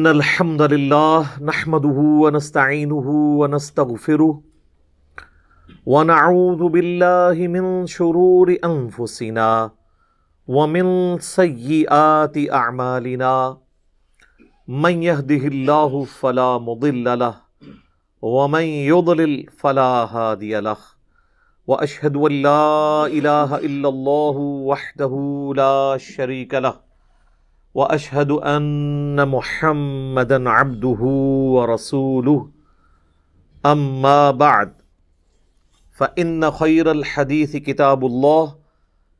إن الحمد لله نحمده ونستعينه ونستغفره ونعوذ بالله من شرور أنفسنا ومن سيئات أعمالنا من يهده الله فلا مضل له ومن يضلل فلا هادي له وأشهد أن لا إله إلا الله وحده لا شريك له وأشهد أن محمدا عبده ورسوله أما بعد فإن خير الحديث كتاب الله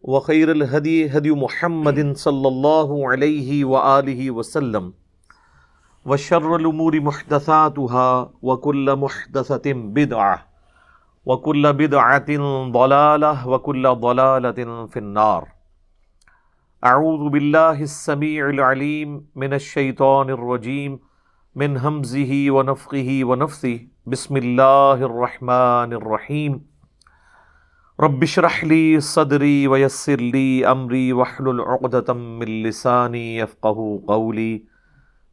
وخير الهدي هدي محمد صلى الله عليه وآله وسلم وشر الأمور محدثاتها وكل محدثة بدعة وكل بدعة ضلالة وكل ضلالة في النار. اعوذ باللہ السمیع العلیم من الشیطان الرجیم من ہمزہ ونفخہ ونفثہ بسم اللہ الرحمن الرحیم رب اشرح لی صدری ویسر لی امری واحلل عقدۃ من لسانی یفقہوا قولی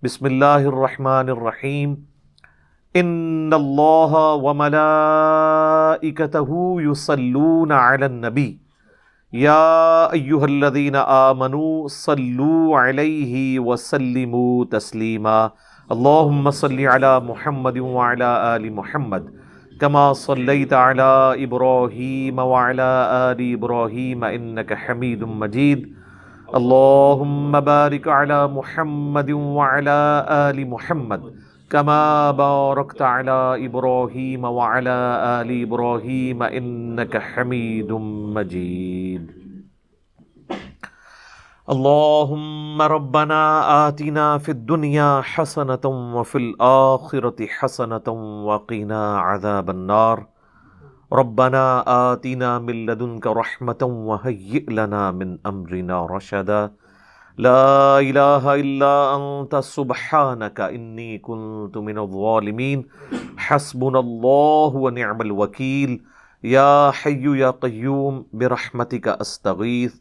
بسم اللہ الرحمن الرحیم ان اللہ وملائکتہ یصلون علی النبی یا ایہا الذین آمنوا صلوا علیہ وسلموا تسلیما اللہم صلی علی محمد وعلی آل محمد کما صلیت علی ابراہیم وعلی آل ابراہیم انک حمید مجید اللہم بارک علی محمد وعلی آل محمد کما بارکت علی ابراہیم وعلی آل ابراہیم انک حمید مجید اللہم ربنا آتنا فی الدنیا حسنۃ وفی الآخرۃ حسنۃ وقنا عذاب النار ربنا آتنا من لدنک رحمۃ وہیئ لنا من امرنا رشدا لا الہ الا انت سبحانک انی کنت من الظالمین حسبنا اللہ ونعم الوکیل یا حی یا قیوم برحمتک استغیث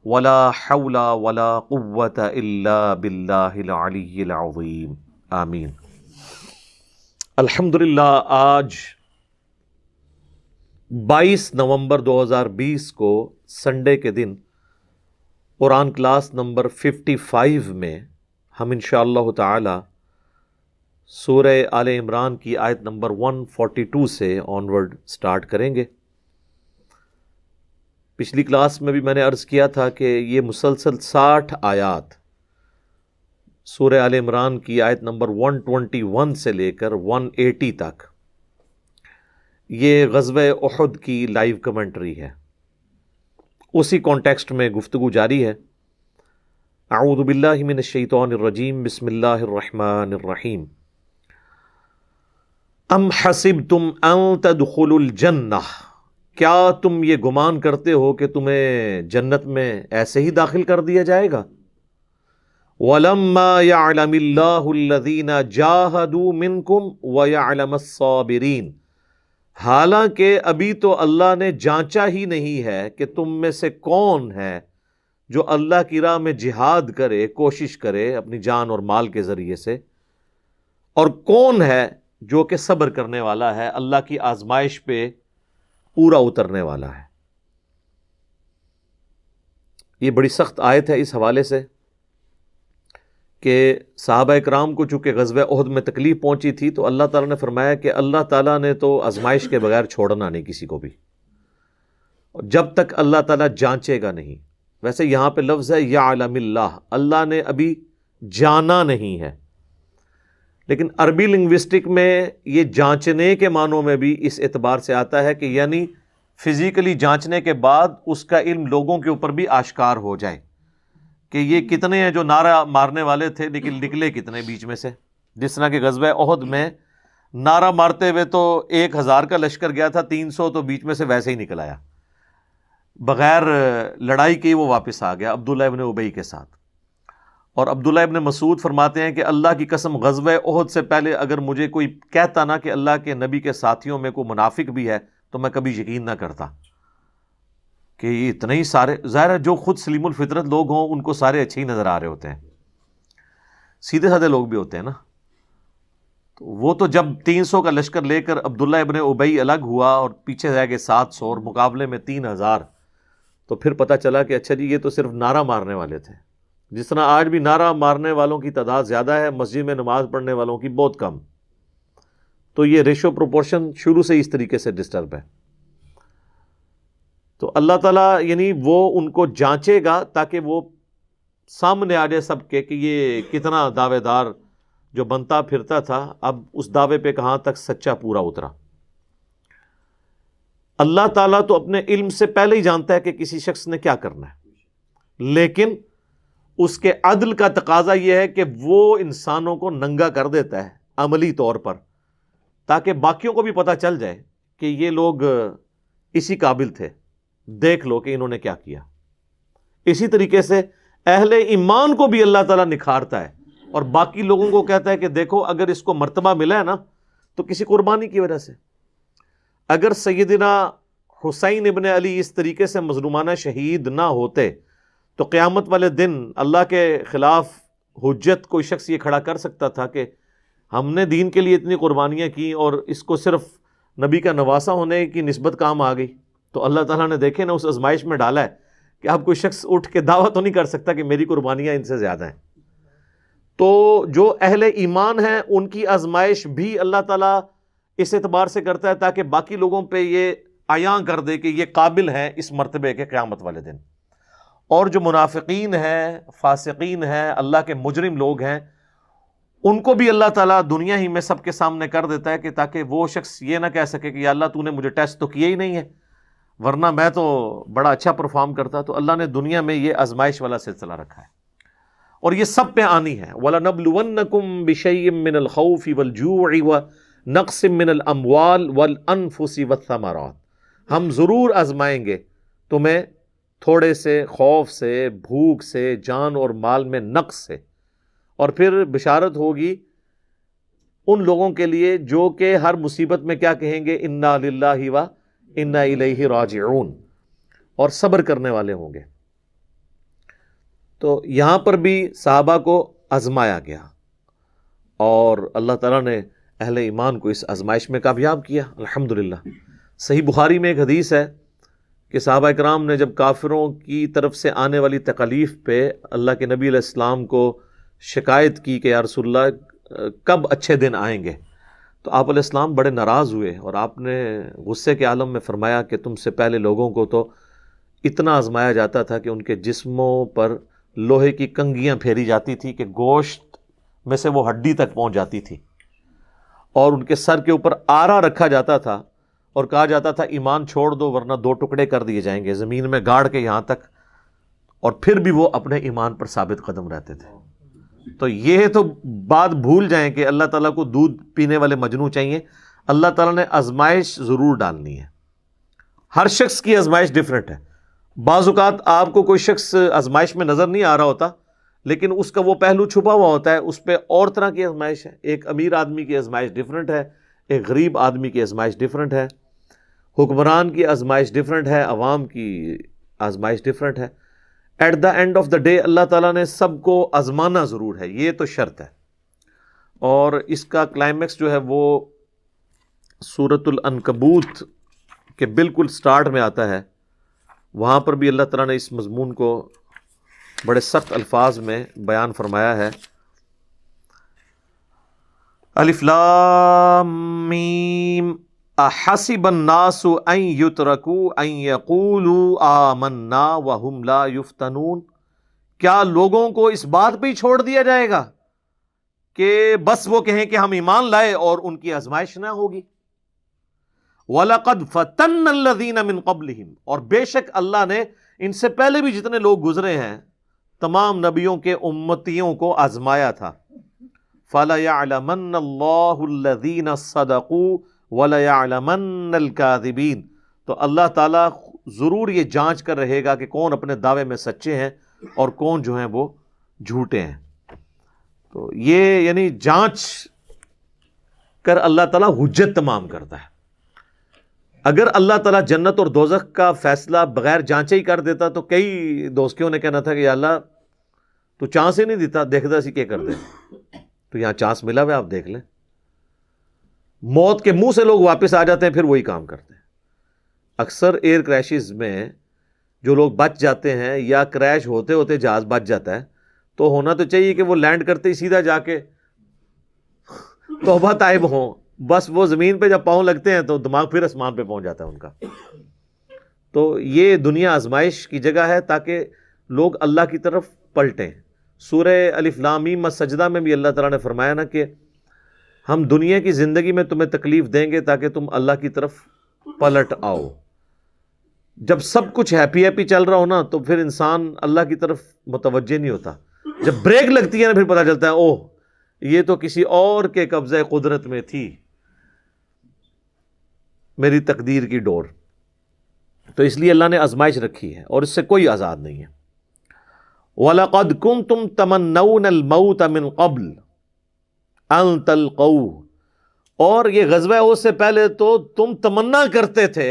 ولا حول ولا قوة الا باللہ العلی العظیم آمین۔ الحمدللہ آج 22 نومبر 2020 کو سنڈے کے دن قرآن کلاس نمبر 55 میں ہم انشاءاللہ تعالی سورہ آل عمران کی آیت نمبر 142 سے آنورڈ سٹارٹ کریں گے۔ پچھلی کلاس میں بھی میں نے عرض کیا تھا کہ یہ مسلسل 60 آیات سورہ آل عمران کی آیت نمبر 121 سے لے کر 180 تک یہ غزوہ احد کی لائیو کمنٹری ہے، اسی کانٹیکسٹ میں گفتگو جاری ہے۔ اعوذ باللہ من الشیطان الرجیم بسم اللہ الرحمن الرحیم ام حسبتم ان تدخلوا الجنہ، کیا تم یہ گمان کرتے ہو کہ تمہیں جنت میں ایسے ہی داخل کر دیا جائے گا؟ وَلَمَّا يَعْلَمِ اللَّهُ الَّذِينَ جَاهَدُوا مِنْكُمْ وَيَعْلَمَ الصَّابِرِينَ، حالانکہ ابھی تو اللہ نے جانچا ہی نہیں ہے کہ تم میں سے کون ہے جو اللہ کی راہ میں جہاد کرے، کوشش کرے اپنی جان اور مال کے ذریعے سے، اور کون ہے جو کہ صبر کرنے والا ہے، اللہ کی آزمائش پہ پورا اترنے والا ہے۔ یہ بڑی سخت آیت ہے اس حوالے سے کہ صحابہ اکرام کو چونکہ غزوہ احد میں تکلیف پہنچی تھی تو اللہ تعالیٰ نے فرمایا کہ اللہ تعالیٰ نے تو آزمائش کے بغیر چھوڑنا نہیں کسی کو بھی، جب تک اللہ تعالیٰ جانچے گا نہیں۔ ویسے یہاں پہ لفظ ہے یعلم اللہ، اللہ نے ابھی جانا نہیں ہے، لیکن عربی لنگوسٹک میں یہ جانچنے کے معنوں میں بھی اس اعتبار سے آتا ہے کہ یعنی فزیکلی جانچنے کے بعد اس کا علم لوگوں کے اوپر بھی آشکار ہو جائے کہ یہ کتنے ہیں جو نعرہ مارنے والے تھے لیکن نکلے کتنے بیچ میں سے۔ جس طرح کہ غزوہ احد میں نعرہ مارتے ہوئے تو 1000 کا لشکر گیا تھا، 300 تو بیچ میں سے ویسے ہی نکل آیا، بغیر لڑائی کے وہ واپس آ گیا عبداللہ ابن ابی کے ساتھ۔ اور عبداللہ ابن مسعود فرماتے ہیں کہ اللہ کی قسم غزوہ احد سے پہلے اگر مجھے کوئی کہتا نا کہ اللہ کے نبی کے ساتھیوں میں کوئی منافق بھی ہے تو میں کبھی یقین نہ کرتا کہ یہ اتنے ہی سارے، ظاہر ہے جو خود سلیم الفطرت لوگ ہوں ان کو سارے اچھے ہی نظر آ رہے ہوتے ہیں۔ سیدھے سادھے لوگ بھی ہوتے ہیں نا. تو وہ تو جب 300 کا لشکر لے کر عبداللہ ابن ابی الگ ہوا اور پیچھے رہ گئے 700 اور مقابلے میں 3000، تو پھر پتہ چلا کہ اچھا جی یہ تو صرف نعرہ مارنے والے تھے. جس طرح آج بھی نعرہ مارنے والوں کی تعداد زیادہ ہے، مسجد میں نماز پڑھنے والوں کی بہت کم. تو یہ ریشو پروپورشن شروع سے اس طریقے سے ڈسٹرب ہے. تو اللہ تعالیٰ یعنی وہ ان کو جانچے گا تاکہ وہ سامنے آ جائے سب کے کہ یہ کتنا دعوے دار جو بنتا پھرتا تھا اب اس دعوے پہ کہاں تک سچا پورا اترا. اللہ تعالیٰ تو اپنے علم سے پہلے ہی جانتا ہے کہ کسی شخص نے کیا کرنا ہے، لیکن اس کے عدل کا تقاضا یہ ہے کہ وہ انسانوں کو ننگا کر دیتا ہے عملی طور پر، تاکہ باقیوں کو بھی پتہ چل جائے کہ یہ لوگ اسی قابل تھے، دیکھ لو کہ انہوں نے کیا کیا. اسی طریقے سے اہل ایمان کو بھی اللہ تعالیٰ نکھارتا ہے اور باقی لوگوں کو کہتا ہے کہ دیکھو اگر اس کو مرتبہ ملا ہے نا تو کسی قربانی کی وجہ سے. اگر سیدنا حسین ابن علی اس طریقے سے مظلومانہ شہید نہ ہوتے تو قیامت والے دن اللہ کے خلاف حجت کوئی شخص یہ کھڑا کر سکتا تھا کہ ہم نے دین کے لیے اتنی قربانیاں کی اور اس کو صرف نبی کا نواسا ہونے کی نسبت کام آ گئی. تو اللہ تعالیٰ نے دیکھے نا اس آزمائش میں ڈالا ہے کہ اب کوئی شخص اٹھ کے دعویٰ تو نہیں کر سکتا کہ میری قربانیاں ان سے زیادہ ہیں. تو جو اہل ایمان ہیں ان کی آزمائش بھی اللہ تعالیٰ اس اعتبار سے کرتا ہے تاکہ باقی لوگوں پہ یہ عیاں کر دے کہ یہ قابل ہیں اس مرتبے کے قیامت والے دن. اور جو منافقین ہیں، فاسقین ہیں، اللہ کے مجرم لوگ ہیں، ان کو بھی اللہ تعالیٰ دنیا ہی میں سب کے سامنے کر دیتا ہے کہ تاکہ وہ شخص یہ نہ کہہ سکے کہ یا اللہ تو نے مجھے ٹیسٹ تو کیا ہی نہیں ہے، ورنہ میں تو بڑا اچھا پرفارم کرتا. تو اللہ نے دنیا میں یہ آزمائش والا سلسلہ رکھا ہے اور یہ سب پہ آنی ہے. وَلَنَبْلُوَنَّكُمْ بِشَيْءٍ مِّنَ الْخَوْفِ وَالْجُوعِ وَنَقْصٍ مِّنَ الْأَمْوَالِ وَالْأَنفُسِ وَالثَّمَرَاتِ. ہم ضرور آزمائیں گے تمہیں تھوڑے سے خوف سے، بھوک سے، جان اور مال میں نقص سے. اور پھر بشارت ہوگی ان لوگوں کے لیے جو کہ ہر مصیبت میں کیا کہیں گے، اِنَّا لِلَّهِ وَإِنَّا إِلَيْهِ راجعون، اور صبر کرنے والے ہوں گے. تو یہاں پر بھی صحابہ کو آزمایا گیا اور اللہ تعالیٰ نے اہل ایمان کو اس آزمائش میں کامیاب کیا الحمدللہ. صحیح بخاری میں ایک حدیث ہے کہ صحابہ اکرام نے جب کافروں کی طرف سے آنے والی تکالیف پہ اللہ کے نبی علیہ السلام کو شکایت کی کہ یا رسول اللہ کب اچھے دن آئیں گے، تو آپ علیہ السلام بڑے ناراض ہوئے اور آپ نے غصے کے عالم میں فرمایا کہ تم سے پہلے لوگوں کو تو اتنا آزمایا جاتا تھا کہ ان کے جسموں پر لوہے کی کنگیاں پھیری جاتی تھی کہ گوشت میں سے وہ ہڈی تک پہنچ جاتی تھی، اور ان کے سر کے اوپر آرا رکھا جاتا تھا اور کہا جاتا تھا ایمان چھوڑ دو ورنہ 2 ٹکڑے کر دیے جائیں گے، زمین میں گاڑ کے یہاں تک. اور پھر بھی وہ اپنے ایمان پر ثابت قدم رہتے تھے. تو یہ تو بات بھول جائیں کہ اللہ تعالیٰ کو دودھ پینے والے مجنو چاہیے. اللہ تعالیٰ نے آزمائش ضرور ڈالنی ہے. ہر شخص کی آزمائش ڈیفرنٹ ہے. بعض اوقات آپ کو کوئی شخص آزمائش میں نظر نہیں آ رہا ہوتا لیکن اس کا وہ پہلو چھپا ہوا ہوتا ہے، اس پہ اور طرح کی آزمائش ہے. ایک امیر آدمی کی آزمائش ڈیفرنٹ ہے، ایک غریب آدمی کی آزمائش ڈیفرنٹ ہے، حکمران کی آزمائش ڈیفرنٹ ہے، عوام کی آزمائش ڈیفرنٹ ہے. At the end of the day اللہ تعالیٰ نے سب کو آزمانا ضرور ہے، یہ تو شرط ہے. اور اس کا کلائمیکس جو ہے وہ سورۃ العنکبوت کے بالکل سٹارٹ میں آتا ہے. وہاں پر بھی اللہ تعالیٰ نے اس مضمون کو بڑے سخت الفاظ میں بیان فرمایا ہے. الف لام میم احسب الناس ان یترکوا ان یقولوا آمنا وهم لا یفتنون. کیا لوگوں کو اس بات پہ ہی چھوڑ دیا جائے گا کہ بس وہ کہیں کہ ہم ایمان لائے اور ان کی آزمائش نہ ہوگی. وَلَقَدْ فَتَنَّ الَّذِينَ مِن قَبْلِهِمْ، اور بے شک اللہ نے ان سے پہلے بھی جتنے لوگ گزرے ہیں تمام نبیوں کے امتیوں کو آزمایا تھا. فَلَيَعْلَمَنَّ اللَّهُ الَّذِينَ صَدَقُوا وَلَيَعْلَمَنَّ الْكَاذِبِينَ. تو اللہ تعالیٰ ضرور یہ جانچ کر رہے گا کہ کون اپنے دعوے میں سچے ہیں اور کون جو ہیں وہ جھوٹے ہیں. تو یہ یعنی جانچ کر اللہ تعالیٰ حجت تمام کرتا ہے. اگر اللہ تعالیٰ جنت اور دوزخ کا فیصلہ بغیر جانچے ہی کر دیتا تو کئی دوستیوں نے کہنا تھا کہ یا اللہ تو چانس ہی نہیں دیتا، دیکھتا سی کیا کر دے. تو یہاں چانس ملا ہوا، آپ دیکھ لیں، موت کے منہ سے لوگ واپس آ جاتے ہیں، پھر وہی کام کرتے ہیں۔ اکثر ایئر کریشز میں جو لوگ بچ جاتے ہیں یا کریش ہوتے ہوتے جہاز بچ جاتا ہے، تو ہونا تو چاہیے کہ وہ لینڈ کرتے ہی سیدھا جا کے توبہ طائب ہوں، بس وہ زمین پہ جب پاؤں لگتے ہیں تو دماغ پھر آسمان پہ پہنچ جاتا ہے ان کا۔ تو یہ دنیا آزمائش کی جگہ ہے تاکہ لوگ اللہ کی طرف پلٹیں۔ سورہ الف لام میم السجدہ میں بھی اللہ تعالیٰ نے فرمایا نا کہ ہم دنیا کی زندگی میں تمہیں تکلیف دیں گے تاکہ تم اللہ کی طرف پلٹ آؤ۔ جب سب کچھ ہیپی ہیپی چل رہا ہو نا تو پھر انسان اللہ کی طرف متوجہ نہیں ہوتا، جب بریک لگتی ہے نا پھر پتہ چلتا ہے اوہ یہ تو کسی اور کے قبضہ قدرت میں تھی میری تقدیر کی ڈور۔ تو اس لیے اللہ نے آزمائش رکھی ہے اور اس سے کوئی آزاد نہیں ہے۔ وَلَقَدْ كُنْتُمْ تَمَنَّوْنَ الْمَوْتَ مِنْ قَبْلِ أَن تَلْقَوْهُ، اور یہ غزوہ احد سے پہلے تو تم تمنا کرتے تھے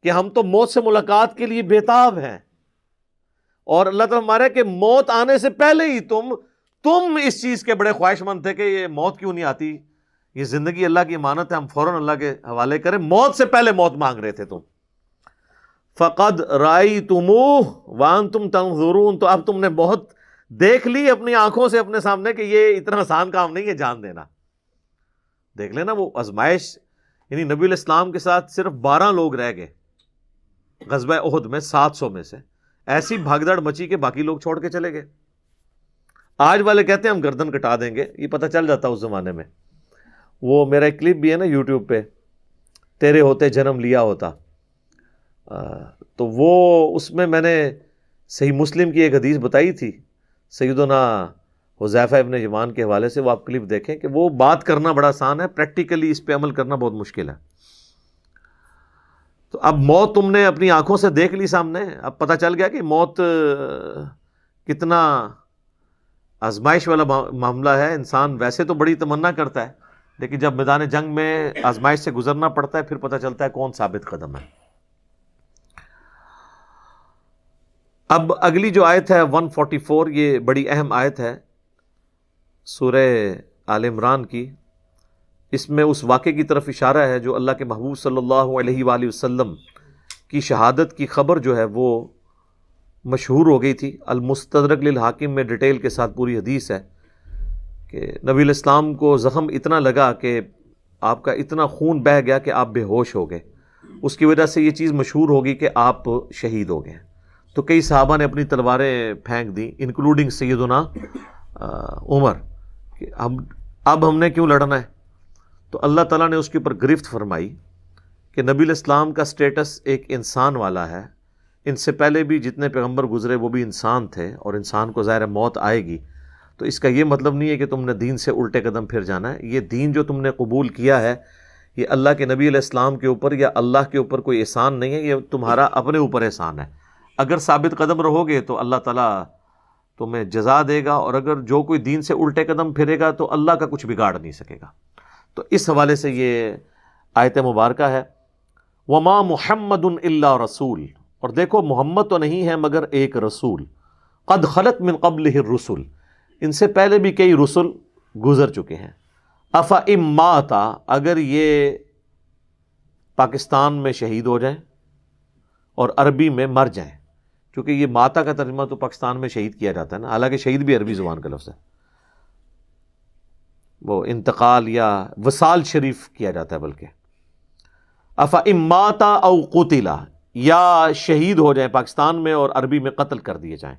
کہ ہم تو موت سے ملاقات کے لیے بےتاب ہیں، اور اللہ تعالیٰ ہمارے کہ موت آنے سے پہلے ہی تم اس چیز کے بڑے خواہش مند تھے کہ یہ موت کیوں نہیں آتی، یہ زندگی اللہ کی امانت ہے، ہم فوراً اللہ کے حوالے کریں، موت سے پہلے موت مانگ رہے تھے تم۔ فَقَدْ رَأَيْتُمُوهُ وَأَنْتُمْ تَنظُرُونَ، تو اب تم نے بہت دیکھ لی اپنی آنکھوں سے اپنے سامنے کہ یہ اتنا آسان کام نہیں ہے جان دینا۔ دیکھ لینا وہ آزمائش، یعنی نبی علیہ السلام کے ساتھ صرف 12 لوگ رہ گئے غزوہ احد میں 700 میں سے، ایسی بھگدڑ مچی کہ باقی لوگ چھوڑ کے چلے گئے۔ آج والے کہتے ہیں ہم گردن کٹا دیں گے، یہ پتہ چل جاتا اس زمانے میں۔ وہ میرا ایک کلپ بھی ہے نا یوٹیوب پہ، تیرے ہوتے جنم لیا ہوتا، تو وہ اس میں نے صحیح مسلم کی ایک حدیث بتائی تھی سیدنا حذیفہ ابن یمان کے حوالے سے، وہ آپ کلپ دیکھیں کہ وہ بات کرنا بڑا آسان ہے، پریکٹیکلی اس پہ عمل کرنا بہت مشکل ہے۔ تو اب موت تم نے اپنی آنکھوں سے دیکھ لی سامنے، اب پتہ چل گیا کہ موت کتنا آزمائش والا معاملہ ہے۔ انسان ویسے تو بڑی تمنا کرتا ہے، لیکن جب میدان جنگ میں آزمائش سے گزرنا پڑتا ہے پھر پتہ چلتا ہے کون ثابت قدم ہے۔ اب اگلی جو آیت ہے 144، یہ بڑی اہم آیت ہے سورہ آل عمران کی۔ اس میں اس واقعے کی طرف اشارہ ہے جو اللہ کے محبوب صلی اللہ علیہ وآلہ وسلم کی شہادت کی خبر جو ہے وہ مشہور ہو گئی تھی۔ المستدرک للحاکم میں ڈیٹیل کے ساتھ پوری حدیث ہے کہ نبی علیہ السلام کو زخم اتنا لگا کہ آپ کا اتنا خون بہہ گیا کہ آپ بے ہوش ہو گئے، اس کی وجہ سے یہ چیز مشہور ہوگی کہ آپ شہید ہو گئے۔ تو کئی صحابہ نے اپنی تلواریں پھینک دیں، انکلوڈنگ سیدنا عمر، کہ اب ہم نے کیوں لڑنا ہے؟ تو اللہ تعالیٰ نے اس کے اوپر گرفت فرمائی کہ نبی علیہ السلام کا سٹیٹس ایک انسان والا ہے، ان سے پہلے بھی جتنے پیغمبر گزرے وہ بھی انسان تھے، اور انسان کو ظاہر موت آئے گی۔ تو اس کا یہ مطلب نہیں ہے کہ تم نے دین سے الٹے قدم پھر جانا ہے، یہ دین جو تم نے قبول کیا ہے یہ اللہ کے نبی علیہ السلام کے اوپر یا اللہ کے اوپر کوئی احسان نہیں ہے، یہ تمہارا اپنے اوپر احسان ہے۔ اگر ثابت قدم رہو گے تو اللہ تعالیٰ تمہیں جزا دے گا، اور اگر جو کوئی دین سے الٹے قدم پھرے گا تو اللہ کا کچھ بگاڑ نہیں سکے گا۔ تو اس حوالے سے یہ آیت مبارکہ ہے۔ وما محمد الا رسول، اور دیکھو محمد تو نہیں ہے مگر ایک رسول، قد خلت من قبلہ الرسل، ان سے پہلے بھی کئی رسل گزر چکے ہیں۔ افا اماتا، اگر یہ پاکستان میں شہید ہو جائیں اور عربی میں مر جائیں، کیونکہ یہ ماتا کا ترجمہ تو پاکستان میں شہید کیا جاتا ہے نا، حالانکہ شہید بھی عربی زبان کا لفظ ہے، وہ انتقال یا وصال شریف کیا جاتا ہے بلکہ۔ افا اماتا او قتلا، یا شہید ہو جائیں پاکستان میں اور عربی میں قتل کر دیے جائیں۔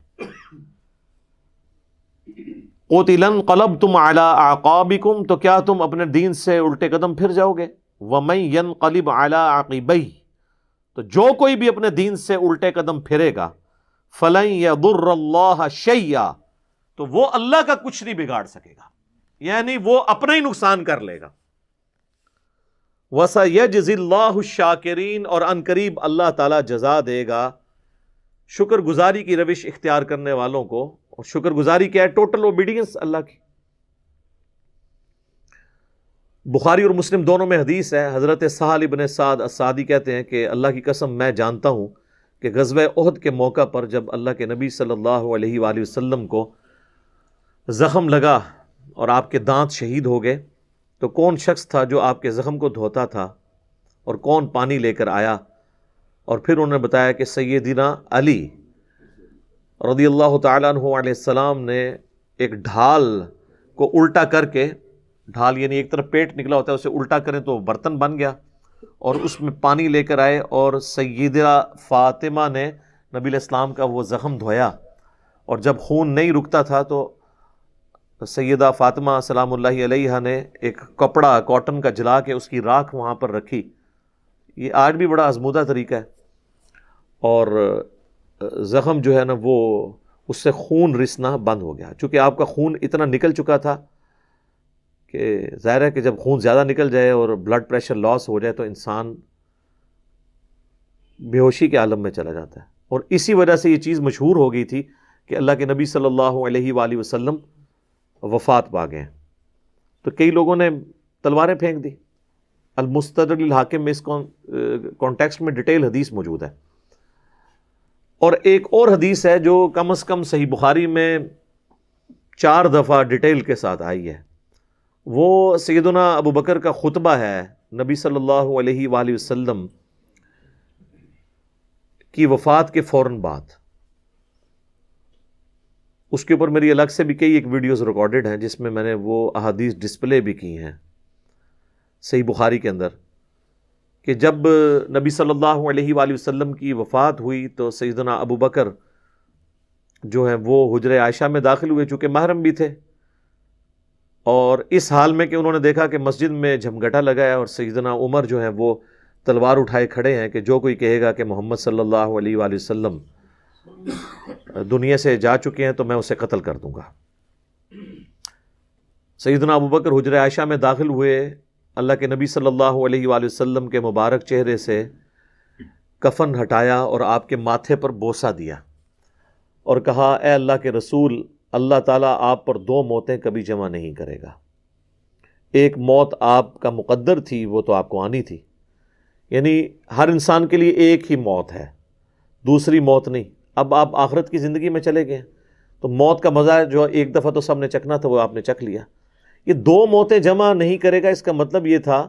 قتلا انقلبتم علی اعقابکم، تو کیا تم اپنے دین سے الٹے قدم پھر جاؤ گے؟ ومن ینقلب علی عقبیہ، تو جو کوئی بھی اپنے دین سے الٹے قدم پھرے گا، فلن یضر اللہ شیئا، تو وہ اللہ کا کچھ نہیں بگاڑ سکے گا، یعنی وہ اپنا ہی نقصان کر لے گا۔ وَسَيَجْزِي اللَّهُ الشَّاكِرِينَ، اور ان قریب اللہ تعالیٰ جزا دے گا شکر گزاری کی روش اختیار کرنے والوں کو۔ اور شکر گزاری کیا ہے؟ ٹوٹل اوبیڈینس اللہ کی۔ بخاری اور مسلم دونوں میں حدیث ہے، حضرت سہل بن سعد الساعدی کہتے ہیں کہ اللہ کی قسم میں جانتا ہوں کہ غزوہ احد کے موقع پر جب اللہ کے نبی صلی اللہ علیہ وآلہ وسلم کو زخم لگا اور آپ کے دانت شہید ہو گئے تو کون شخص تھا جو آپ کے زخم کو دھوتا تھا اور کون پانی لے کر آیا؟ اور پھر انہوں نے بتایا کہ سیدنا علی رضی اللہ تعالیٰ عنہ علیہ السلام نے ایک ڈھال کو الٹا کر کے، ڈھال یعنی ایک طرف پیٹ نکلا ہوتا ہے، اسے الٹا کریں تو برتن بن گیا، اور اس میں پانی لے کر آئے اور سیدہ فاطمہ نے نبی علیہ السلام کا وہ زخم دھویا، اور جب خون نہیں رکتا تھا تو سیدہ فاطمہ سلام اللہ علیہا نے ایک کپڑا کاٹن کا جلا کے اس کی راکھ وہاں پر رکھی۔ یہ آج بھی بڑا آزمودہ طریقہ ہے، اور زخم جو ہے نا وہ اس سے خون رسنا بند ہو گیا، چونکہ آپ کا خون اتنا نکل چکا تھا کہ ظاہر ہے کہ جب خون زیادہ نکل جائے اور بلڈ پریشر لاس ہو جائے تو انسان بے ہوشی کے عالم میں چلا جاتا ہے، اور اسی وجہ سے یہ چیز مشہور ہو گئی تھی کہ اللہ کے نبی صلی اللہ علیہ وآلہ وسلم وفات پا گئے۔ تو کئی لوگوں نے تلواریں پھینک دی۔ المستدرک للحاکم میں اس کانٹیکسٹ میں ڈیٹیل حدیث موجود ہے، اور ایک اور حدیث ہے جو کم از کم صحیح بخاری میں 4 دفعہ ڈیٹیل کے ساتھ آئی ہے، وہ سیدنا ابو بکر کا خطبہ ہے نبی صلی اللہ علیہ وآلہ وسلم کی وفات کے فوراً بعد۔ اس کے اوپر میری الگ سے بھی کئی ایک ویڈیوز ریکارڈڈ ہیں جس میں میں نے وہ احادیث ڈسپلے بھی کی ہیں صحیح بخاری کے اندر، کہ جب نبی صلی اللہ علیہ وآلہ وسلم کی وفات ہوئی تو سیدنا ابو بکر جو ہیں وہ حجرہ عائشہ میں داخل ہوئے، چونکہ محرم بھی تھے، اور اس حال میں کہ انہوں نے دیکھا کہ مسجد میں جھمگٹا لگا ہے اور سیدنا عمر جو ہیں وہ تلوار اٹھائے کھڑے ہیں کہ جو کوئی کہے گا کہ محمد صلی اللہ علیہ وآلہ وسلم دنیا سے جا چکے ہیں تو میں اسے قتل کر دوں گا۔ سیدنا ابو بکر حجرہ عائشہ میں داخل ہوئے، اللہ کے نبی صلی اللہ علیہ وآلہ وسلم کے مبارک چہرے سے کفن ہٹایا اور آپ کے ماتھے پر بوسہ دیا اور کہا، اے اللہ کے رسول، اللہ تعالیٰ آپ پر 2 موتیں کبھی جمع نہیں کرے گا، ایک موت آپ کا مقدر تھی وہ تو آپ کو آنی تھی، یعنی ہر انسان کے لیے ایک ہی موت ہے، دوسری موت نہیں۔ اب آپ آخرت کی زندگی میں چلے گئے تو موت کا مزہ جو ایک دفعہ تو سب نے چکھنا تھا وہ آپ نے چکھ لیا، یہ 2 موتیں جمع نہیں کرے گا۔ اس کا مطلب یہ تھا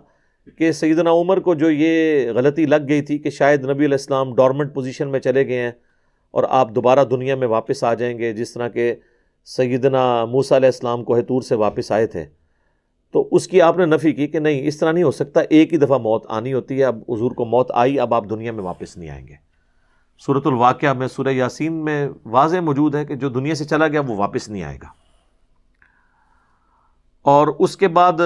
کہ سیدنا عمر کو جو یہ غلطی لگ گئی تھی کہ شاید نبی علیہ السلام ڈورمنٹ پوزیشن میں چلے گئے ہیں اور آپ دوبارہ دنیا میں واپس آ جائیں گے، جس طرح کہ سیدنا موسیٰ علیہ السلام کوہ طور سے واپس آئے تھے، تو اس کی آپ نے نفی کی کہ نہیں، اس طرح نہیں ہو سکتا، ایک ہی دفعہ موت آنی ہوتی ہے، اب حضور کو موت آئی، اب آپ دنیا میں واپس نہیں آئیں گے۔ سورۃ الواقعہ میں، سورہ یاسین میں واضح موجود ہے کہ جو دنیا سے چلا گیا وہ واپس نہیں آئے گا۔ اور اس کے بعد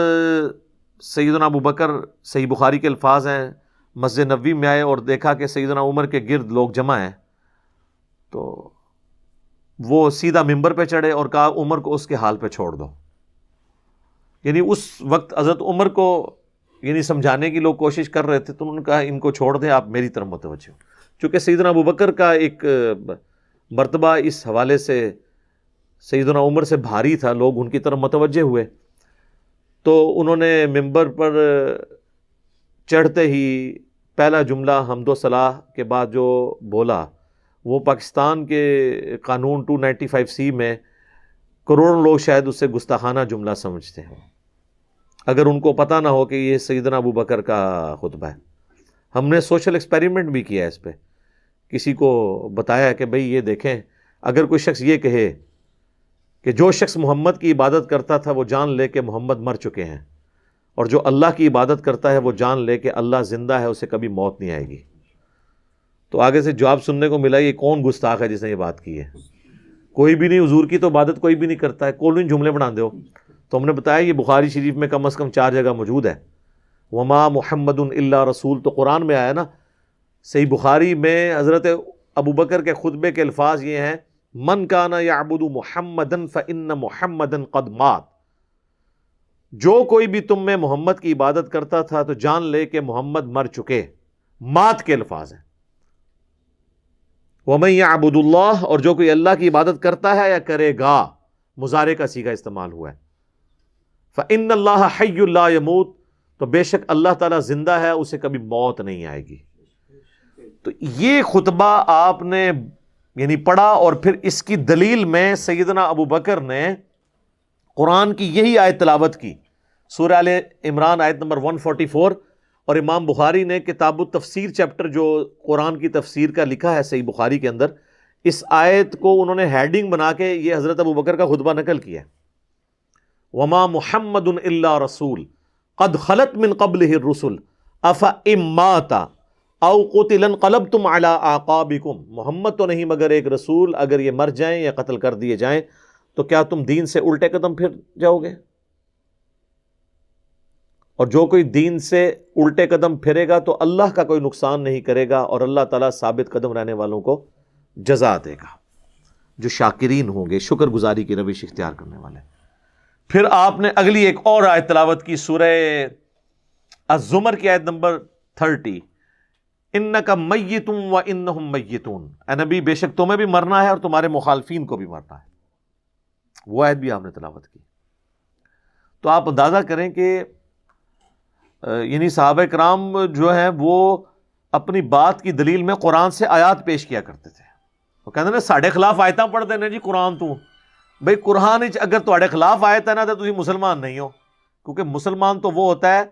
سیدنا ابو بکر، صحیح بخاری کے الفاظ ہیں، مسجد نبوی میں آئے اور دیکھا کہ سیدنا عمر کے گرد لوگ جمع ہیں، تو وہ سیدھا ممبر پہ چڑھے اور کہا عمر کو اس کے حال پہ چھوڑ دو۔ یعنی اس وقت حضرت عمر کو یعنی سمجھانے کی لوگ کوشش کر رہے تھے، تو انہوں نے کہا ان کو چھوڑ دیں، آپ میری طرف متوجہ ہو۔ چونکہ سیدنا ابو بکر کا ایک مرتبہ اس حوالے سے سیدنا عمر سے بھاری تھا، لوگ ان کی طرف متوجہ ہوئے، تو انہوں نے ممبر پر چڑھتے ہی پہلا جملہ حمد و ثناء کے بعد جو بولا وہ پاکستان کے قانون 295C میں کروڑوں لوگ شاید اسے گستاخانہ جملہ سمجھتے ہیں، اگر ان کو پتہ نہ ہو کہ یہ سیدنا ابو بکر کا خطبہ ہے۔ ہم نے سوشل ایکسپیریمنٹ بھی کیا ہے اس پہ، کسی کو بتایا کہ بھئی یہ دیکھیں، اگر کوئی شخص یہ کہے کہ جو شخص محمد کی عبادت کرتا تھا وہ جان لے کہ محمد مر چکے ہیں، اور جو اللہ کی عبادت کرتا ہے وہ جان لے کہ اللہ زندہ ہے، اسے کبھی موت نہیں آئے گی، تو آگے سے جواب سننے کو ملا یہ کون گستاخ ہے جس نے یہ بات کی ہے؟ کوئی بھی نہیں، حضور کی تو عبادت کوئی بھی نہیں کرتا ہے، کون جملے بنا دے ہو؟ تو ہم نے بتایا یہ بخاری شریف میں کم از کم 4 جگہ موجود ہے۔ وما محمد الا رسول تو قرآن میں آیا نا، صحیح بخاری میں حضرت ابو بکر کے خطبے کے الفاظ یہ ہیں، من کان یعبد محمدا فإن محمدا قد مات، جو کوئی بھی تم میں محمد کی عبادت کرتا تھا تو جان لے کہ محمد مر چکے، مات کے الفاظ ہیں۔ ومن یعبد اللہ، اور جو کوئی اللہ کی عبادت کرتا ہے یا کرے گا، مضارع کا صیغہ استعمال ہوا ہے، فإن اللہ حی لا یموت، تو بے شک اللہ تعالیٰ زندہ ہے، اسے کبھی موت نہیں آئے گی۔ تو یہ خطبہ آپ نے یعنی پڑھا، اور پھر اس کی دلیل میں سیدنا ابو بکر نے قرآن کی یہی آیت تلاوت کی، سورہ آل عمران آیت نمبر 144، اور امام بخاری نے کتاب التفسیر چیپٹر جو قرآن کی تفسیر کا لکھا ہے صحیح بخاری کے اندر، اس آیت کو انہوں نے ہیڈنگ بنا کے یہ حضرت ابو بکر کا خطبہ نقل کیا ہے، وما محمد الا رسول قد خلت من قبلہ الرسل افئن مات او قتل انقلبتم علی اعقابکم، محمد تو نہیں مگر ایک رسول، اگر یہ مر جائیں یا قتل کر دیے جائیں تو کیا تم دین سے الٹے قدم پھر جاؤ گے؟ اور جو کوئی دین سے الٹے قدم پھرے گا تو اللہ کا کوئی نقصان نہیں کرے گا، اور اللہ تعالیٰ ثابت قدم رہنے والوں کو جزا دے گا، جو شاکرین ہوں گے، شکر گزاری کی روش اختیار کرنے والے۔ پھر آپ نے اگلی ایک اور آیت تلاوت کی، سورہ الزمر کی آیت نمبر 30، انک میت و انہم میتون، اے نبی بے شک تمہیں بھی مرنا ہے اور تمہارے مخالفین کو بھی مرنا ہے۔ وہ آیت بھی آپ نے تلاوت کی۔ تو آپ اندازہ کریں کہ یعنی صحابہ کرام جو ہیں وہ اپنی بات کی دلیل میں قرآن سے آیات پیش کیا کرتے تھے۔ وہ کہتے ہیں ساڑھے خلاف آیتاں پڑھ دینے جی قرآن تو بھئی قرآن اگر تھوڑے خلاف آیت ہے نا تو تسی مسلمان نہیں ہو، کیونکہ مسلمان تو وہ ہوتا ہے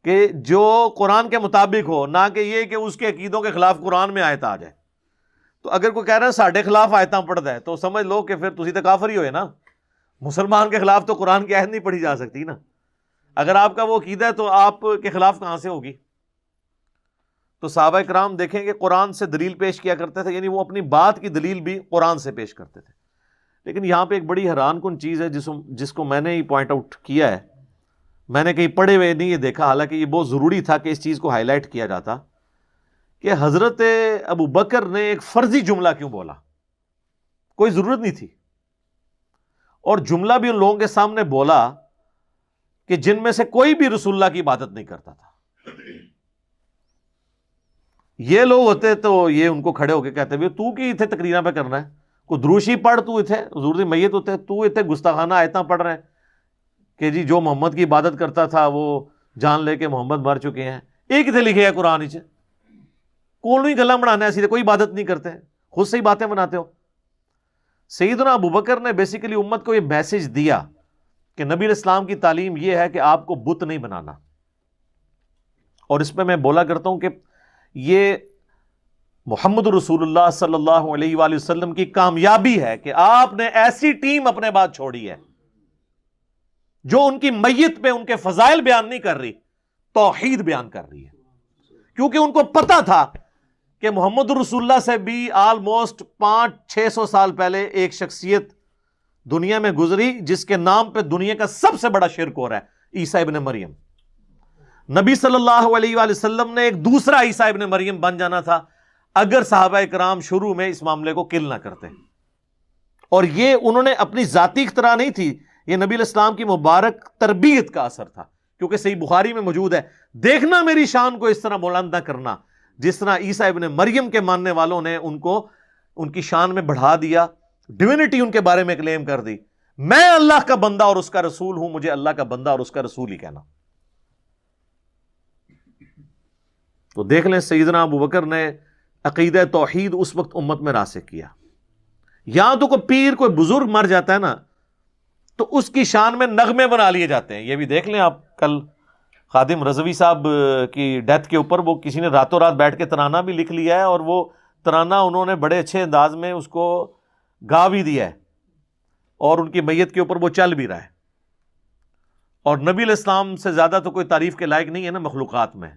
کہ جو قرآن کے مطابق ہو، نہ کہ یہ کہ اس کے عقیدوں کے خلاف قرآن میں آیت آ جائے۔ تو اگر کوئی کہہ رہا ہے ساڑھے خلاف آیتاں پڑھ دے تو سمجھ لو کہ پھر تسی تو کافر ہی ہوئے نا، مسلمان کے خلاف تو قرآن کی آیت نہیں پڑھی جا سکتی نا۔ اگر آپ کا وہ عقیدہ ہے تو آپ کے خلاف کہاں سے ہوگی؟ تو صحابہ کرام دیکھیں کہ قرآن سے دلیل پیش کیا کرتے تھے، یعنی وہ اپنی بات کی دلیل بھی قرآن سے پیش کرتے تھے۔ لیکن یہاں پہ ایک بڑی حیران کن چیز ہے جس کو میں نے ہی پوائنٹ آؤٹ کیا ہے، میں نے کہیں پڑھے ہوئے نہیں یہ دیکھا، حالانکہ یہ بہت ضروری تھا کہ اس چیز کو ہائی لائٹ کیا جاتا، کہ حضرت ابو بکر نے ایک فرضی جملہ کیوں بولا؟ کوئی ضرورت نہیں تھی، اور جملہ بھی ان لوگوں کے سامنے بولا کہ جن میں سے کوئی بھی رسول اللہ کی عبادت نہیں کرتا تھا۔ یہ لوگ ہوتے تو یہ ان کو کھڑے ہو کے کہتے ہوئے تو کی اتنے تقریریں پہ کرنا ہے، کوئی دروشی پڑھ، تو اتنے حضور دی میت ہوتے، تو اتنے گستاخانہ آیتاں پڑھ رہے ہیں کہ جی جو محمد کی عبادت کرتا تھا وہ جان لے کے محمد مر چکے ہیں۔ ایک اتنے لکھے ہے قرآن چ کون ہی گلا بنانا ہے، سیدھے کوئی عبادت نہیں کرتے، خود سے ہی باتیں بناتے ہو۔ سیدنا ابو بکر نے بیسیکلی امت کو یہ میسج دیا کہ نبی علیہ السلام کی تعلیم یہ ہے کہ آپ کو بت نہیں بنانا، اور اس پہ میں بولا کرتا ہوں کہ یہ محمد رسول اللہ صلی اللہ علیہ وآلہ وسلم کی کامیابی ہے کہ آپ نے ایسی ٹیم اپنے بعد چھوڑی ہے جو ان کی میت پہ ان کے فضائل بیان نہیں کر رہی، توحید بیان کر رہی ہے، کیونکہ ان کو پتا تھا کہ محمد رسول اللہ سے بھی آلموسٹ 500-600 سال پہلے ایک شخصیت دنیا میں گزری جس کے نام پہ دنیا کا سب سے بڑا شرک ہو رہا ہے، عیسیٰ ابن مریم۔ نبی صلی اللہ علیہ وآلہ وسلم نے ایک دوسرا عیسیٰ ابن مریم بن جانا تھا اگر صحابہ کرام شروع میں اس معاملے کو کل نہ کرتے، اور یہ انہوں نے اپنی ذاتی اختراع نہیں تھی، یہ نبی علیہ السلام کی مبارک تربیت کا اثر تھا، کیونکہ صحیح بخاری میں موجود ہے، دیکھنا میری شان کو اس طرح بلند نہ کرنا جس طرح عیسیٰ ابن مریم کے ماننے والوں نے ان کو ان کی شان میں بڑھا دیا، ڈیوینٹی ان کے بارے میں کلیم کر دی۔ میں اللہ کا بندہ اور اس کا رسول ہوں، مجھے اللہ کا بندہ اور اس کا رسول ہی کہنا۔ تو دیکھ لیں سیدنا ابو بکر نے عقیدہ توحید اس وقت امت میں راسخ کیا۔ یہاں تو کوئی پیر کوئی بزرگ مر جاتا ہے نا تو اس کی شان میں نغمے بنا لیے جاتے ہیں۔ یہ بھی دیکھ لیں آپ، کل خادم رضوی صاحب کی ڈیتھ کے اوپر وہ کسی نے راتوں رات بیٹھ کے ترانہ بھی لکھ لیا ہے، اور وہ ترانہ انہوں نے بڑے اچھے انداز میں اس کو گا بھی دیا ہے، اور ان کی میت کے اوپر وہ چل بھی رہا ہے۔ اور نبی علیہ السلام سے زیادہ تو کوئی تعریف کے لائق نہیں ہے نا مخلوقات میں،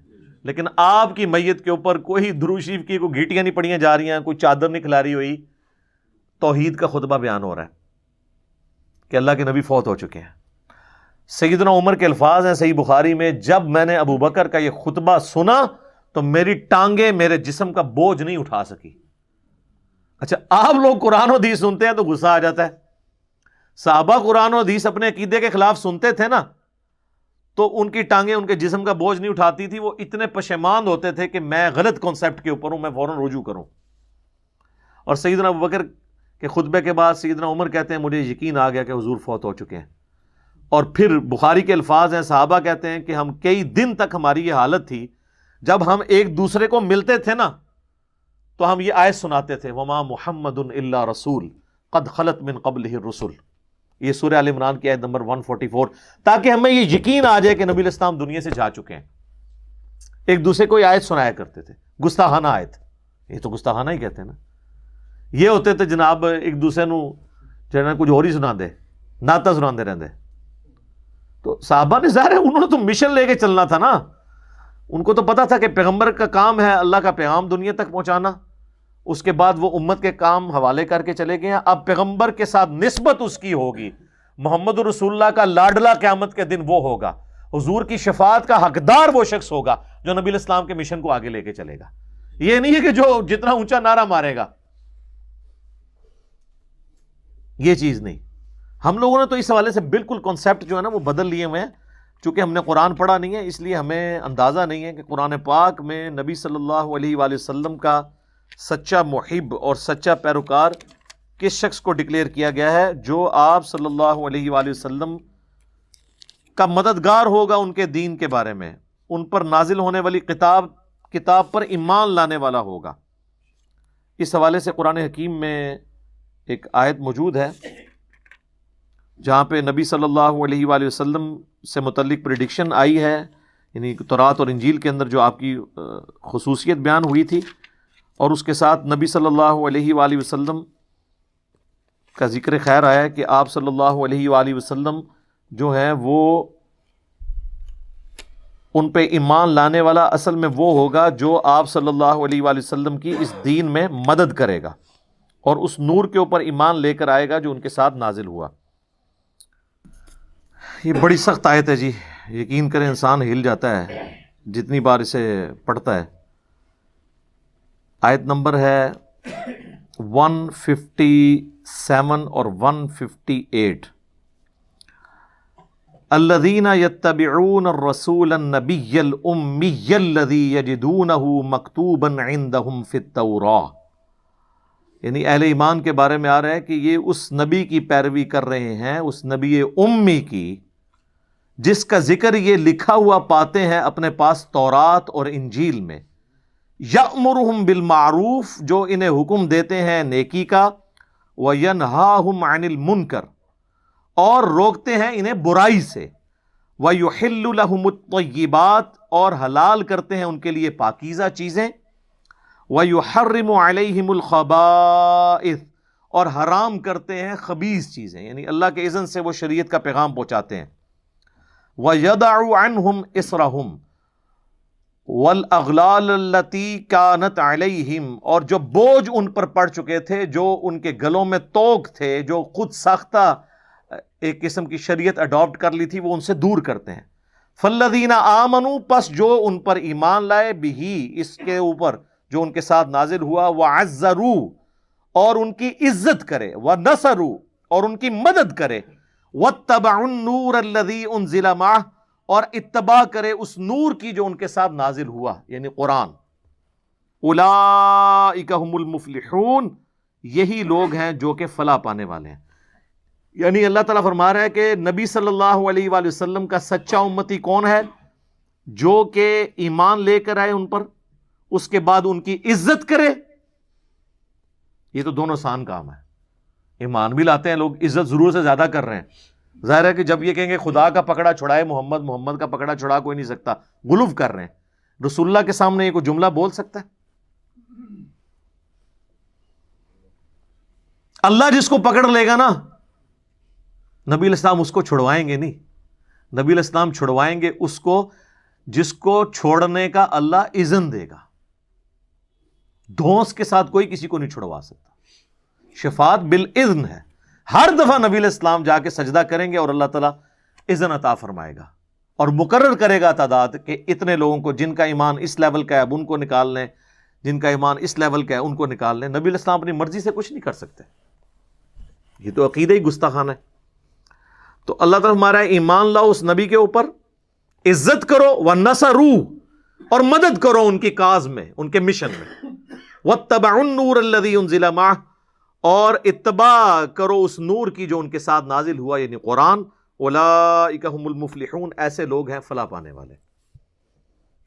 لیکن آپ کی میت کے اوپر کوئی درود شریف کی کوئی گھیٹیاں نہیں پڑیاں جا رہی ہیں، کوئی چادر نہیں کھلاری ہوئی، توحید کا خطبہ بیان ہو رہا ہے کہ اللہ کے نبی فوت ہو چکے ہیں۔ سیدنا عمر کے الفاظ ہیں صحیح بخاری میں، جب میں نے ابو بکر کا یہ خطبہ سنا تو میری ٹانگیں میرے جسم کا بوجھ نہیں اٹھا سکی۔ اچھا، آپ لوگ قرآن و حدیث سنتے ہیں تو غصہ آ جاتا ہے، صحابہ قرآن و حدیث اپنے عقیدے کے خلاف سنتے تھے نا تو ان کی ٹانگیں ان کے جسم کا بوجھ نہیں اٹھاتی تھی، وہ اتنے پشیمان ہوتے تھے کہ میں غلط کانسیپٹ کے اوپر ہوں، میں فوراً رجوع کروں۔ اور سیدنا ابو بکر کے خطبے کے بعد سیدنا عمر کہتے ہیں مجھے یقین آ گیا کہ حضور فوت ہو چکے ہیں۔ اور پھر بخاری کے الفاظ ہیں، صحابہ کہتے ہیں کہ ہم کئی دن تک ہماری یہ حالت تھی، جب ہم ایک دوسرے کو ملتے تھے نا تو ہم یہ آیت سناتے تھے، وما محمد الا رسول قد خلت من قبلہ الرسل یہ سورہ آل عمران کی آیت نمبر 144، تاکہ ہمیں یہ یقین آ جائے کہ نبی علیہ السلام دنیا سے جا چکے ہیں۔ ایک دوسرے کو یہ آیت سنایا کرتے تھے، گستاخانہ آیت، یہ تو گستاخانہ ہی کہتے ہیں نا، یہ ہوتے تھے جناب ایک دوسرے نو جنا کچھ اور ہی سنا دے، ناتا سنا دے رہتے۔ تو صحابہ نے ظاہر ہے انہوں نے تو مشن لے کے چلنا تھا نا، ان کو تو پتا تھا کہ پیغمبر کا کام ہے اللہ کا پیغام دنیا تک پہنچانا، اس کے بعد وہ امت کے کام حوالے کر کے چلے گئے ہیں۔ اب پیغمبر کے ساتھ نسبت اس کی ہوگی، محمد رسول اللہ کا لاڈلا قیامت کے دن وہ ہوگا، حضور کی شفاعت کا حقدار وہ شخص ہوگا جو نبی علیہ السلام کے مشن کو آگے لے کے چلے گا۔ یہ نہیں ہے کہ جو جتنا اونچا نعرہ مارے گا، یہ چیز نہیں۔ ہم لوگوں نے تو اس حوالے سے بالکل کانسیپٹ جو ہے نا وہ بدل لیے ہوئے ہیں، چونکہ ہم نے قرآن پڑھا نہیں ہے اس لیے ہمیں اندازہ نہیں ہے کہ قرآن پاک میں نبی صلی اللہ علیہ وآلہ وسلم کا سچا محب اور سچا پیروکار کس شخص کو ڈکلیئر کیا گیا ہے، جو آپ صلی اللہ علیہ وآلہ وسلم کا مددگار ہوگا ان کے دین کے بارے میں، ان پر نازل ہونے والی کتاب پر ایمان لانے والا ہوگا۔ اس حوالے سے قرآن حکیم میں ایک آیت موجود ہے جہاں پہ نبی صلی اللہ علیہ وآلہ وسلم سے متعلق پریڈکشن آئی ہے، یعنی تورات اور انجیل کے اندر جو آپ کی خصوصیت بیان ہوئی تھی، اور اس کے ساتھ نبی صلی اللہ علیہ وآلہ وسلم کا ذکر خیر آیا ہے کہ آپ صلی اللہ علیہ وآلہ وسلم جو ہیں وہ ان پہ ایمان لانے والا اصل میں وہ ہوگا جو آپ صلی اللہ علیہ وآلہ وسلم کی اس دین میں مدد کرے گا اور اس نور کے اوپر ایمان لے کر آئے گا جو ان کے ساتھ نازل ہوا۔ یہ بڑی سخت آیت ہے جی، یقین کریں انسان ہل جاتا ہے جتنی بار اسے پڑھتا ہے۔ آیت نمبر ہے 157 اور 158۔ الذین یتبعون الرسول النبی الامی الذی یجدونہ مکتوبا عندہم فی التوراۃ، یعنی اہل ایمان کے بارے میں آ رہا ہے کہ یہ اس نبی کی پیروی کر رہے ہیں، اس نبی امی کی جس کا ذکر یہ لکھا ہوا پاتے ہیں اپنے پاس تورات اور انجیل میں۔ یأمرہم بالمعروف، جو انہیں حکم دیتے ہیں نیکی کا، وینہاہم عن المنکر، اور روکتے ہیں انہیں برائی سے، ویحل لہم الطیبات، اور حلال کرتے ہیں ان کے لیے پاکیزہ چیزیں، ویحرم علیہم الخبائث، اور حرام کرتے ہیں خبیث چیزیں، یعنی اللہ کے اذن سے وہ شریعت کا پیغام پہنچاتے ہیں۔ وَيَدَعُ عَنْهُمْ إِصْرَهُمْ وَالْأَغْلَالَ الَّتِي كَانَتْ عَلَيْهِمْ، اور جو بوجھ ان پر پڑ چکے تھے، جو ان کے گلوں میں توق تھے، جو خود ساختہ ایک قسم کی شریعت اڈاپٹ کر لی تھی، وہ ان سے دور کرتے ہیں۔ فَالَّذِينَ آمَنُوا، پس جو ان پر ایمان لائے، بِهِ، اس کے اوپر جو ان کے ساتھ نازل ہوا، وَعَزَّرُوا، اور ان کی عزت کرے، وَنَصَرُوا، اور ان کی مدد کرے، وَاتَّبَعُوا النُّورَ الَّذِي أُنزِلَ مَعَهُ، اور اتباع کرے اس نور کی جو ان کے ساتھ نازل ہوا، یعنی قرآن۔ اولئک هم المفلحون، یہی لوگ ہیں جو کہ فلاح پانے والے ہیں۔ یعنی اللہ تعالیٰ فرما رہا ہے کہ نبی صلی اللہ علیہ وآلہ وسلم کا سچا امتی کون ہے؟ جو کہ ایمان لے کر آئے ان پر، اس کے بعد ان کی عزت کرے۔ یہ تو دونوں آسان کام ہے، ایمان بھی لاتے ہیں لوگ، عزت ضرور سے زیادہ کر رہے ہیں۔ ظاہر ہے کہ جب یہ کہیں گے خدا کا پکڑا چھڑائے محمد، محمد کا پکڑا چھڑا کوئی نہیں سکتا، غلو کر رہے ہیں۔ رسول اللہ کے سامنے یہ کوئی جملہ بول سکتا ہے؟ اللہ جس کو پکڑ لے گا نا، نبی علیہ السلام اس کو چھڑوائیں گے نہیں، نبی علیہ السلام چھڑوائیں گے اس کو جس کو چھوڑنے کا اللہ اذن دے گا۔ دھونس کے ساتھ کوئی کسی کو نہیں چھڑوا سکتا، شفاعت بالاذن ہے۔ ہر دفعہ نبی علیہ السلام جا کے سجدہ کریں گے اور اللہ تعالیٰ اذن عطا فرمائے گا اور مقرر کرے گا تعداد کہ اتنے لوگوں کو جن کا ایمان اس لیول کا ہے اب ان کو نکال لیں، جن کا ایمان اس لیول کا ہے ان کو نکال لیں۔ نبی علیہ السلام اپنی مرضی سے کچھ نہیں کر سکتے، یہ تو عقیدہ ہی گستاخانہ ہے۔ تو اللہ تعالیٰ ہمارا ایمان لاؤ اس نبی کے اوپر، عزت کرو، وَنَصَرُوا، اور مدد کرو ان کی کاز میں، ان کے مشن میں، وَاتَّبَعُوا النُّورَ الَّذِي أُنزِلَ مَعَهُ، اور اتباع کرو اس نور کی جو ان کے ساتھ نازل ہوا، یعنی قرآن۔ اولئک هم المفلحون، ایسے لوگ ہیں فلاح پانے والے،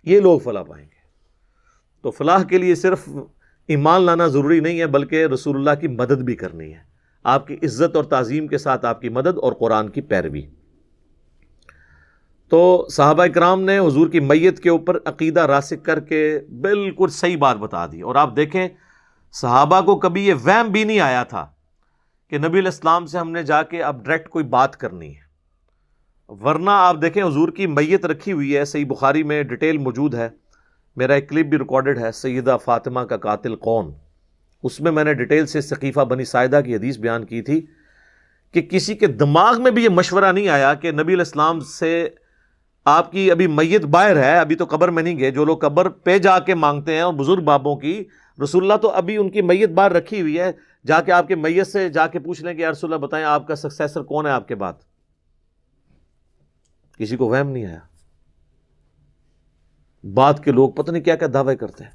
یہ لوگ فلاح پائیں گے۔ تو فلاح کے لیے صرف ایمان لانا ضروری نہیں ہے، بلکہ رسول اللہ کی مدد بھی کرنی ہے، آپ کی عزت اور تعظیم کے ساتھ آپ کی مدد اور قرآن کی پیروی۔ تو صحابہ کرام نے حضور کی میت کے اوپر عقیدہ راسخ کر کے بالکل صحیح بات بتا دی، اور آپ دیکھیں صحابہ کو کبھی یہ وہم بھی نہیں آیا تھا کہ نبی علیہ السلام سے ہم نے جا کے اب ڈائریکٹ کوئی بات کرنی ہے، ورنہ آپ دیکھیں حضور کی میت رکھی ہوئی ہے، صحیح بخاری میں ڈیٹیل موجود ہے، میرا ایک کلپ بھی ریکارڈڈ ہے، سیدہ فاطمہ کا قاتل کون، اس میں نے ڈیٹیل سے سقیفہ بنی ساعدہ کی حدیث بیان کی تھی کہ کسی کے دماغ میں بھی یہ مشورہ نہیں آیا کہ نبی علیہ السلام سے آپ کی ابھی میت باہر ہے، ابھی تو قبر میں نہیں گئے، جو لوگ قبر پہ جا کے مانگتے ہیں اور بزرگ بابوں کی، رسول اللہ تو ابھی ان کی میت باہر رکھی ہوئی ہے، جا کے آپ کے میت سے جا کے پوچھ لیں کہ یا رسول اللہ بتائیں آپ کا سکسیسر کون ہے آپ کے بعد، کسی کو وہم نہیں آیا۔ بعد کے لوگ پتہ نہیں کیا کیا دعوے کرتے ہیں۔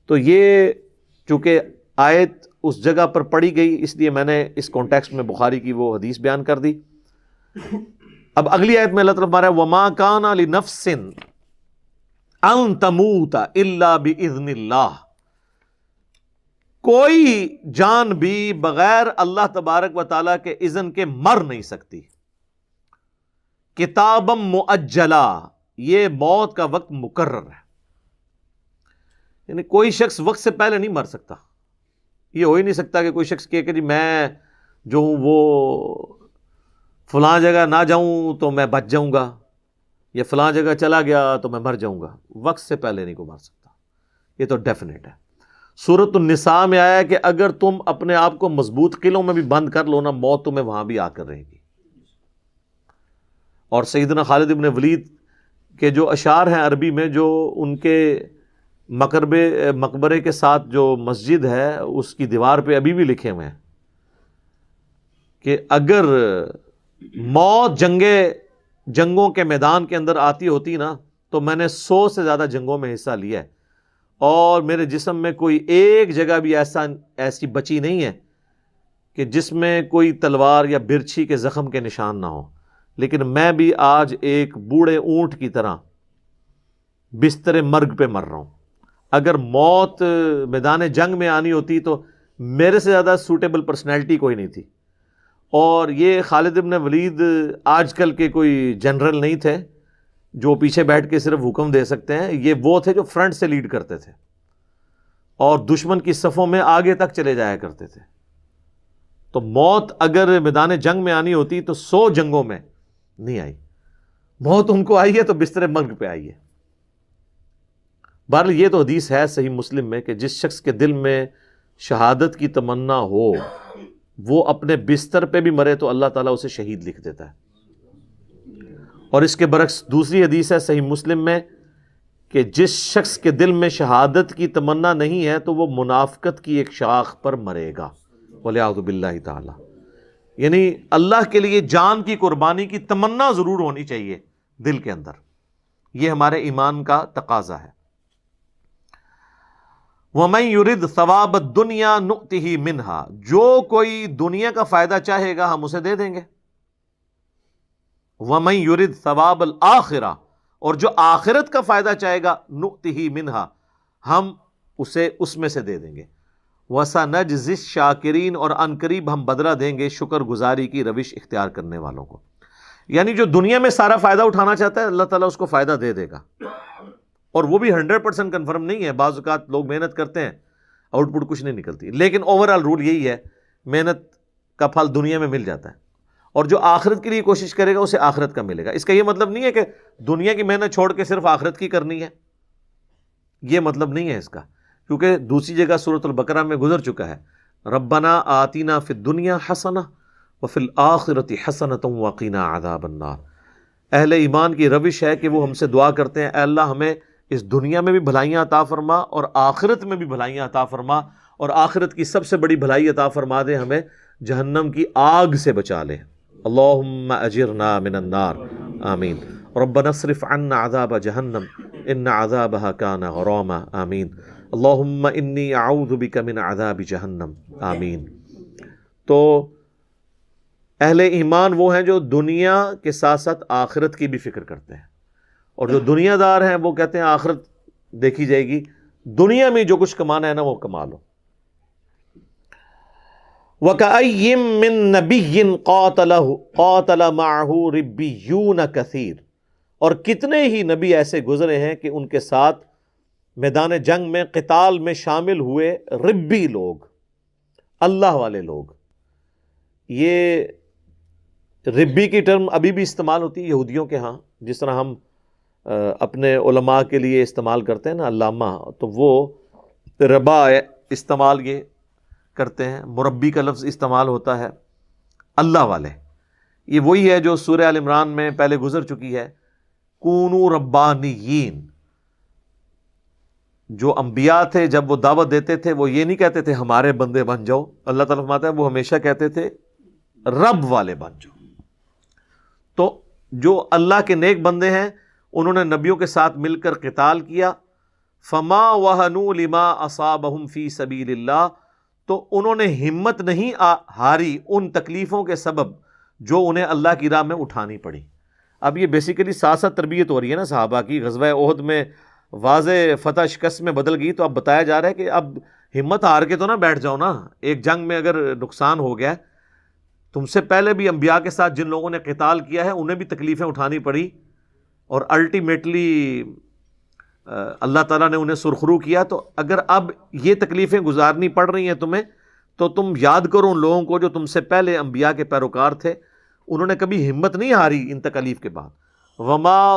تو یہ چونکہ آیت اس جگہ پر پڑھی گئی، اس لیے میں نے اس کانٹیکسٹ میں بخاری کی وہ حدیث بیان کر دی۔ اب اگلی آیت میں اللہ تعالیٰ فرمایا وَمَا كَانَ لِنَفْسٍ أَن تَمُوتَ إِلَّا بِإِذْنِ اللَّهِ، کوئی جان بھی بغیر اللہ تبارک و تعالیٰ کے اذن کے مر نہیں سکتی۔ کتابم مؤجلا، یہ موت کا وقت مقرر ہے، یعنی کوئی شخص وقت سے پہلے نہیں مر سکتا۔ یہ ہو ہی نہیں سکتا کہ کوئی شخص کہے کہ جی میں جو ہوں وہ فلاں جگہ نہ جاؤں تو میں بچ جاؤں گا، یا فلاں جگہ چلا گیا تو میں مر جاؤں گا، وقت سے پہلے نہیں کوئی مر سکتا، یہ تو ڈیفینیٹ ہے۔ سورۃ النساء میں آیا ہے کہ اگر تم اپنے آپ کو مضبوط قلعوں میں بھی بند کر لو نا، موت تمہیں وہاں بھی آ کر رہے گی۔ اور سیدنا خالد ابن ولید کے جو اشعار ہیں عربی میں، جو ان کے مقبرے کے ساتھ جو مسجد ہے اس کی دیوار پہ ابھی بھی لکھے ہوئے ہیں کہ اگر موت جنگوں کے میدان کے اندر آتی ہوتی نا تو میں نے 100 سے زیادہ جنگوں میں حصہ لیا ہے، اور میرے جسم میں کوئی ایک جگہ بھی ایسی بچی نہیں ہے کہ جس میں کوئی تلوار یا برچھی کے زخم کے نشان نہ ہو، لیکن میں بھی آج ایک بوڑھے اونٹ کی طرح بستر مرگ پہ مر رہا ہوں۔ اگر موت میدان جنگ میں آنی ہوتی تو میرے سے زیادہ سوٹیبل پرسنالٹی کوئی نہیں تھی۔ اور یہ خالد ابن ولید آج کل کے کوئی جنرل نہیں تھے جو پیچھے بیٹھ کے صرف حکم دے سکتے ہیں، یہ وہ تھے جو فرنٹ سے لیڈ کرتے تھے اور دشمن کی صفوں میں آگے تک چلے جایا کرتے تھے۔ تو موت اگر میدان جنگ میں آنی ہوتی تو 100 جنگوں میں نہیں آئی، موت ان کو آئی ہے تو بستر مرگ پہ آئی ہے۔ بہرحال یہ تو حدیث ہے صحیح مسلم میں کہ جس شخص کے دل میں شہادت کی تمنا ہو وہ اپنے بستر پہ بھی مرے تو اللہ تعالیٰ اسے شہید لکھ دیتا ہے۔ اور اس کے برعکس دوسری حدیث ہے صحیح مسلم میں کہ جس شخص کے دل میں شہادت کی تمنا نہیں ہے تو وہ منافقت کی ایک شاخ پر مرے گا، والعیاذ باللہ تعالی۔ یعنی اللہ کے لیے جان کی قربانی کی تمنا ضرور ہونی چاہیے دل کے اندر، یہ ہمارے ایمان کا تقاضا ہے۔ وَمَن يُرِدْ ثَوَابَ الدُّنْيَا نُؤْتِهِ مِنْهَا، جو کوئی دنیا کا فائدہ چاہے گا ہم اسے دے دیں گے۔ وَمَن يُرِدْ ثَوَابَ الْآخِرَةِ، اور جو آخرت کا فائدہ چاہے گا نُؤْتِهِ مِنْهَا، ہم اسے اس میں سے دے دیں گے۔ وَسَنَجْزِي الشَّاكِرِينَ، اور ان قریب ہم بدلہ دیں گے شکر گزاری کی روش اختیار کرنے والوں کو۔ یعنی جو دنیا میں سارا فائدہ اٹھانا چاہتا ہے اللہ تعالیٰ اس کو فائدہ دے دے گا، اور وہ بھی 100% کنفرم نہیں ہے، بعض اوقات لوگ محنت کرتے ہیں آؤٹ پٹ کچھ نہیں نکلتی، لیکن اوورآل رول یہی ہے محنت کا پھل دنیا میں مل جاتا ہے، اور جو آخرت کے لیے کوشش کرے گا اسے آخرت کا ملے گا۔ اس کا یہ مطلب نہیں ہے کہ دنیا کی محنت چھوڑ کے صرف آخرت کی کرنی ہے، یہ مطلب نہیں ہے اس کا، کیونکہ دوسری جگہ سورۃ البقرہ میں گزر چکا ہے ربنا آتینا فی الدنیا حسنہ وفی الآخرۃ حسنۃ وقنا عذاب النار۔ اہل ایمان کی روش ہے کہ وہ ہم سے دعا کرتے ہیں اے اللہ ہمیں اس دنیا میں بھی بھلائیاں عطا فرما اور آخرت میں بھی بھلائیاں عطا فرما، اور آخرت کی سب سے بڑی بھلائی عطا فرما دے ہمیں جہنم کی آگ سے بچا لے۔ اللہم اجرنا من النار، آمین۔ ربنا اصرف عنا عذاب جہنم ان عذابها کان غراما، آمین۔ اللہم انی اعوذ بک من عذاب جہنم، آمین۔ تو اہل ایمان وہ ہیں جو دنیا کے ساتھ ساتھ آخرت کی بھی فکر کرتے ہیں، اور جو دنیا دار ہیں وہ کہتے ہیں آخرت دیکھی جائے گی، دنیا میں جو کچھ کمانا ہے نا وہ کما لو۔ وَكَأَيٍّ مِّن نَبِيٍّ قَاتَلَ مَعَهُ رِبِّيُّونَ كَثِيرٌ، اور کتنے ہی نبی ایسے گزرے ہیں کہ ان کے ساتھ میدان جنگ میں قتال میں شامل ہوئے ربی لوگ، اللہ والے لوگ۔ یہ ربی کی ٹرم ابھی بھی استعمال ہوتی ہے یہودیوں کے ہاں، جس طرح ہم اپنے علماء کے لیے استعمال کرتے ہیں نا علامہ، تو وہ ربا استعمال یہ کرتے ہیں، مربی کا لفظ استعمال ہوتا ہے اللہ والے۔ یہ وہی ہے جو سورہ آل عمران میں پہلے گزر چکی ہے، کونوا ربانیین۔ جو انبیاء تھے جب وہ دعوت دیتے تھے وہ یہ نہیں کہتے تھے ہمارے بندے بن جاؤ، اللہ تعالیٰ فرماتا ہے وہ ہمیشہ کہتے تھے رب والے بن جاؤ۔ تو جو اللہ کے نیک بندے ہیں انہوں نے نبیوں کے ساتھ مل کر قتال کیا، فما وہنوا لما اصابہم فی سبیل اللہ، تو انہوں نے ہمت نہیں ہاری ان تکلیفوں کے سبب جو انہیں اللہ کی راہ میں اٹھانی پڑی۔ اب یہ بیسیکلی ساتھ ساتھ تربیت ہو رہی ہے نا صحابہ کی، غزوہ احد میں واضح فتح شکست میں بدل گئی، تو اب بتایا جا رہا ہے کہ اب ہمت ہار کے تو نہ بیٹھ جاؤ نا، ایک جنگ میں اگر نقصان ہو گیا، تم سے پہلے بھی انبیاء کے ساتھ جن لوگوں نے قتال کیا ہے انہیں بھی تکلیفیں اٹھانی پڑی، اور الٹیمیٹلی اللہ تعالیٰ نے انہیں سرخرو کیا۔ تو اگر اب یہ تکلیفیں گزارنی پڑ رہی ہیں تمہیں، تو تم یاد کرو ان لوگوں کو جو تم سے پہلے انبیاء کے پیروکار تھے، انہوں نے کبھی ہمت نہیں ہاری ان تکلیف کے بعد۔ وما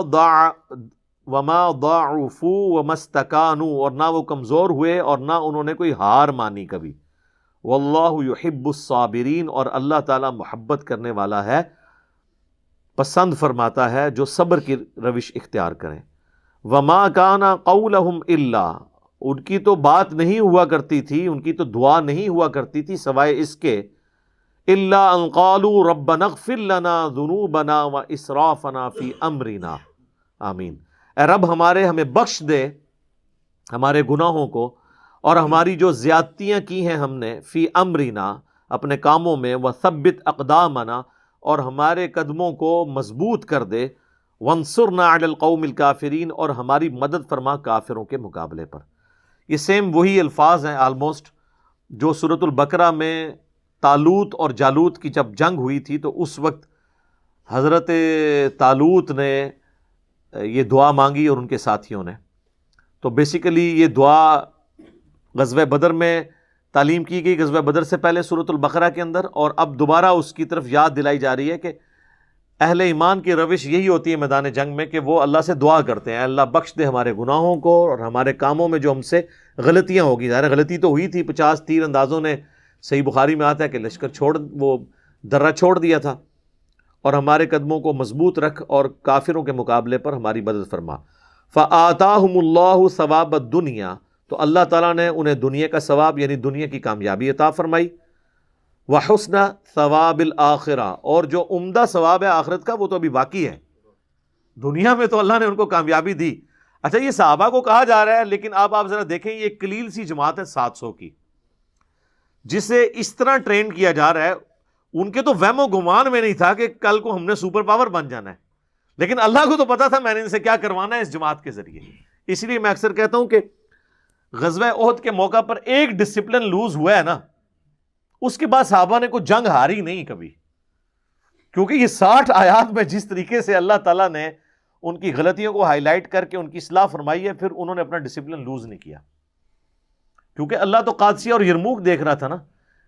ضعفوا وما استکانوا، اور نہ وہ کمزور ہوئے اور نہ انہوں نے کوئی ہار مانی کبھی۔ واللہ یحب الصابرین، اور اللہ تعالیٰ محبت کرنے والا ہے، پسند فرماتا ہے جو صبر کی روش اختیار کریں۔ وما کان قولہم الا، ان کی تو بات نہیں ہوا کرتی تھی، ان کی تو دعا نہیں ہوا کرتی تھی سوائے اس کے، الا ان قالوا ربنا اغفر لنا ذنوبنا واسرافنا فی امرنا، آمین۔ اے رب ہمارے ہمیں بخش دے ہمارے گناہوں کو اور ہماری جو زیادتیاں کی ہیں ہم نے، فی امرنا اپنے کاموں میں، وثبت اقدامنا اور ہمارے قدموں کو مضبوط کر دے، وانصرنا علی القوم الکافرین اور ہماری مدد فرما کافروں کے مقابلے پر۔ یہ سیم وہی الفاظ ہیں آلموسٹ جو سورۃ البقرہ میں طالوت اور جالوت کی جب جنگ ہوئی تھی تو اس وقت حضرت طالوت نے یہ دعا مانگی اور ان کے ساتھیوں نے۔ تو بیسیکلی یہ دعا غزوہ بدر میں تعلیم کی گئی، غزوہ بدر سے پہلے سورۃ البقرہ کے اندر، اور اب دوبارہ اس کی طرف یاد دلائی جا رہی ہے کہ اہل ایمان کی روش یہی ہوتی ہے میدان جنگ میں کہ وہ اللہ سے دعا کرتے ہیں، اللہ بخش دے ہمارے گناہوں کو اور ہمارے کاموں میں جو ہم سے غلطیاں ہوگی۔ ظاہر غلطی تو ہوئی تھی، 50 تیر اندازوں نے، صحیح بخاری میں آتا ہے کہ لشکر وہ درہ چھوڑ دیا تھا، اور ہمارے قدموں کو مضبوط رکھ اور کافروں کے مقابلے پر ہماری مدد فرما۔ فآتاہم اللہ ثواب الدنیا، تو اللہ تعالیٰ نے انہیں دنیا کا ثواب یعنی دنیا کی کامیابی عطا فرمائی، وحسن ثواب الآخرہ، اور جو عمدہ ثواب ہے آخرت کا وہ تو ابھی باقی ہے، دنیا میں تو اللہ نے ان کو کامیابی دی۔ اچھا یہ صحابہ کو کہا جا رہا ہے، لیکن اب آپ ذرا دیکھیں یہ ایک قلیل سی جماعت ہے 700 کی، جسے اس طرح ٹرین کیا جا رہا ہے، ان کے تو وہم و گمان میں نہیں تھا کہ کل کو ہم نے سپر پاور بن جانا ہے، لیکن اللہ کو تو پتا تھا میں نے ان سے کیا کروانا ہے اس جماعت کے ذریعے۔ اس لیے میں اکثر کہتا ہوں کہ غزوہ احد کے موقع پر ایک ڈسپلن لوز ہوا ہے نا، اس کے بعد صحابہ نے کوئی جنگ ہاری نہیں کبھی، کیونکہ یہ 60 آیات میں جس طریقے سے اللہ تعالیٰ نے ان کی غلطیوں کو ہائی لائٹ کر کے ان کی اصلاح فرمائی ہے، پھر انہوں نے اپنا ڈسپلن لوز نہیں کیا، کیونکہ اللہ تو قادسیہ اور یرموک دیکھ رہا تھا نا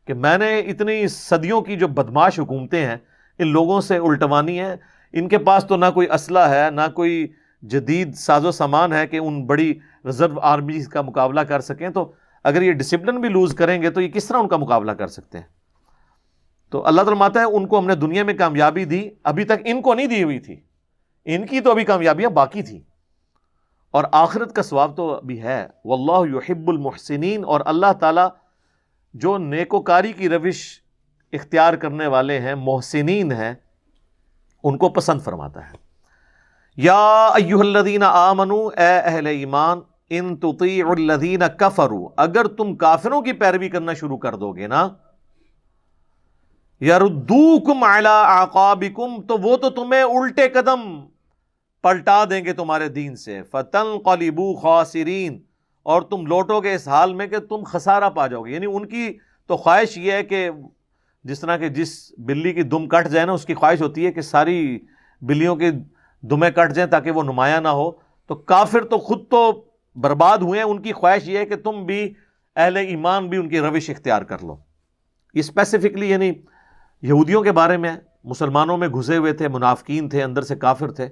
کہ میں نے اتنی صدیوں کی جو بدماش حکومتیں ہیں ان لوگوں سے الٹوانی ہیں، ان کے پاس تو نہ کوئی اسلحہ ہے نہ کوئی جدید ساز و سامان ہے کہ ان بڑی ریزرو آرمیز کا مقابلہ کر سکیں، تو اگر یہ ڈسپلن بھی لوز کریں گے تو یہ کس طرح ان کا مقابلہ کر سکتے ہیں؟ تو اللہ تعالیٰ فرماتا ہے ان کو ہم نے دنیا میں کامیابی دی، ابھی تک ان کو نہیں دی ہوئی تھی، ان کی تو ابھی کامیابیاں باقی تھیں، اور آخرت کا ثواب تو ابھی ہے۔ واللہ یحب المحسنین، اور اللہ تعالیٰ جو نیکوکاری کی روش اختیار کرنے والے ہیں، محسنین ہیں، ان کو پسند فرماتا ہے۔ یا ایھا الذین آمنوا، اے اہل ایمان، ان تطیعوا الذین کفروا، اگر تم کافروں کی پیروی کرنا شروع کر دو گے نا، یردوکم علی اعقابکم، تو وہ تو تمہیں الٹے قدم پلٹا دیں گے تمہارے دین سے، فتنقلبوا خاسرین، اور تم لوٹو گے اس حال میں کہ تم خسارہ پا جاؤ گے۔ یعنی ان کی تو خواہش یہ ہے کہ جس طرح کہ جس بلی کی دم کٹ جائے نا، اس کی خواہش ہوتی ہے کہ ساری بلیوں کی دمیں کٹ جائیں تاکہ وہ نمایاں نہ ہو. تو کافر تو خود تو برباد ہوئے ہیں، ان کی خواہش یہ ہے کہ تم بھی اہل ایمان بھی ان کی روش اختیار کر لو. یہ اسپیسیفکلی یعنی یہودیوں کے بارے میں، مسلمانوں میں گھسے ہوئے تھے، منافقین تھے، اندر سے کافر تھے،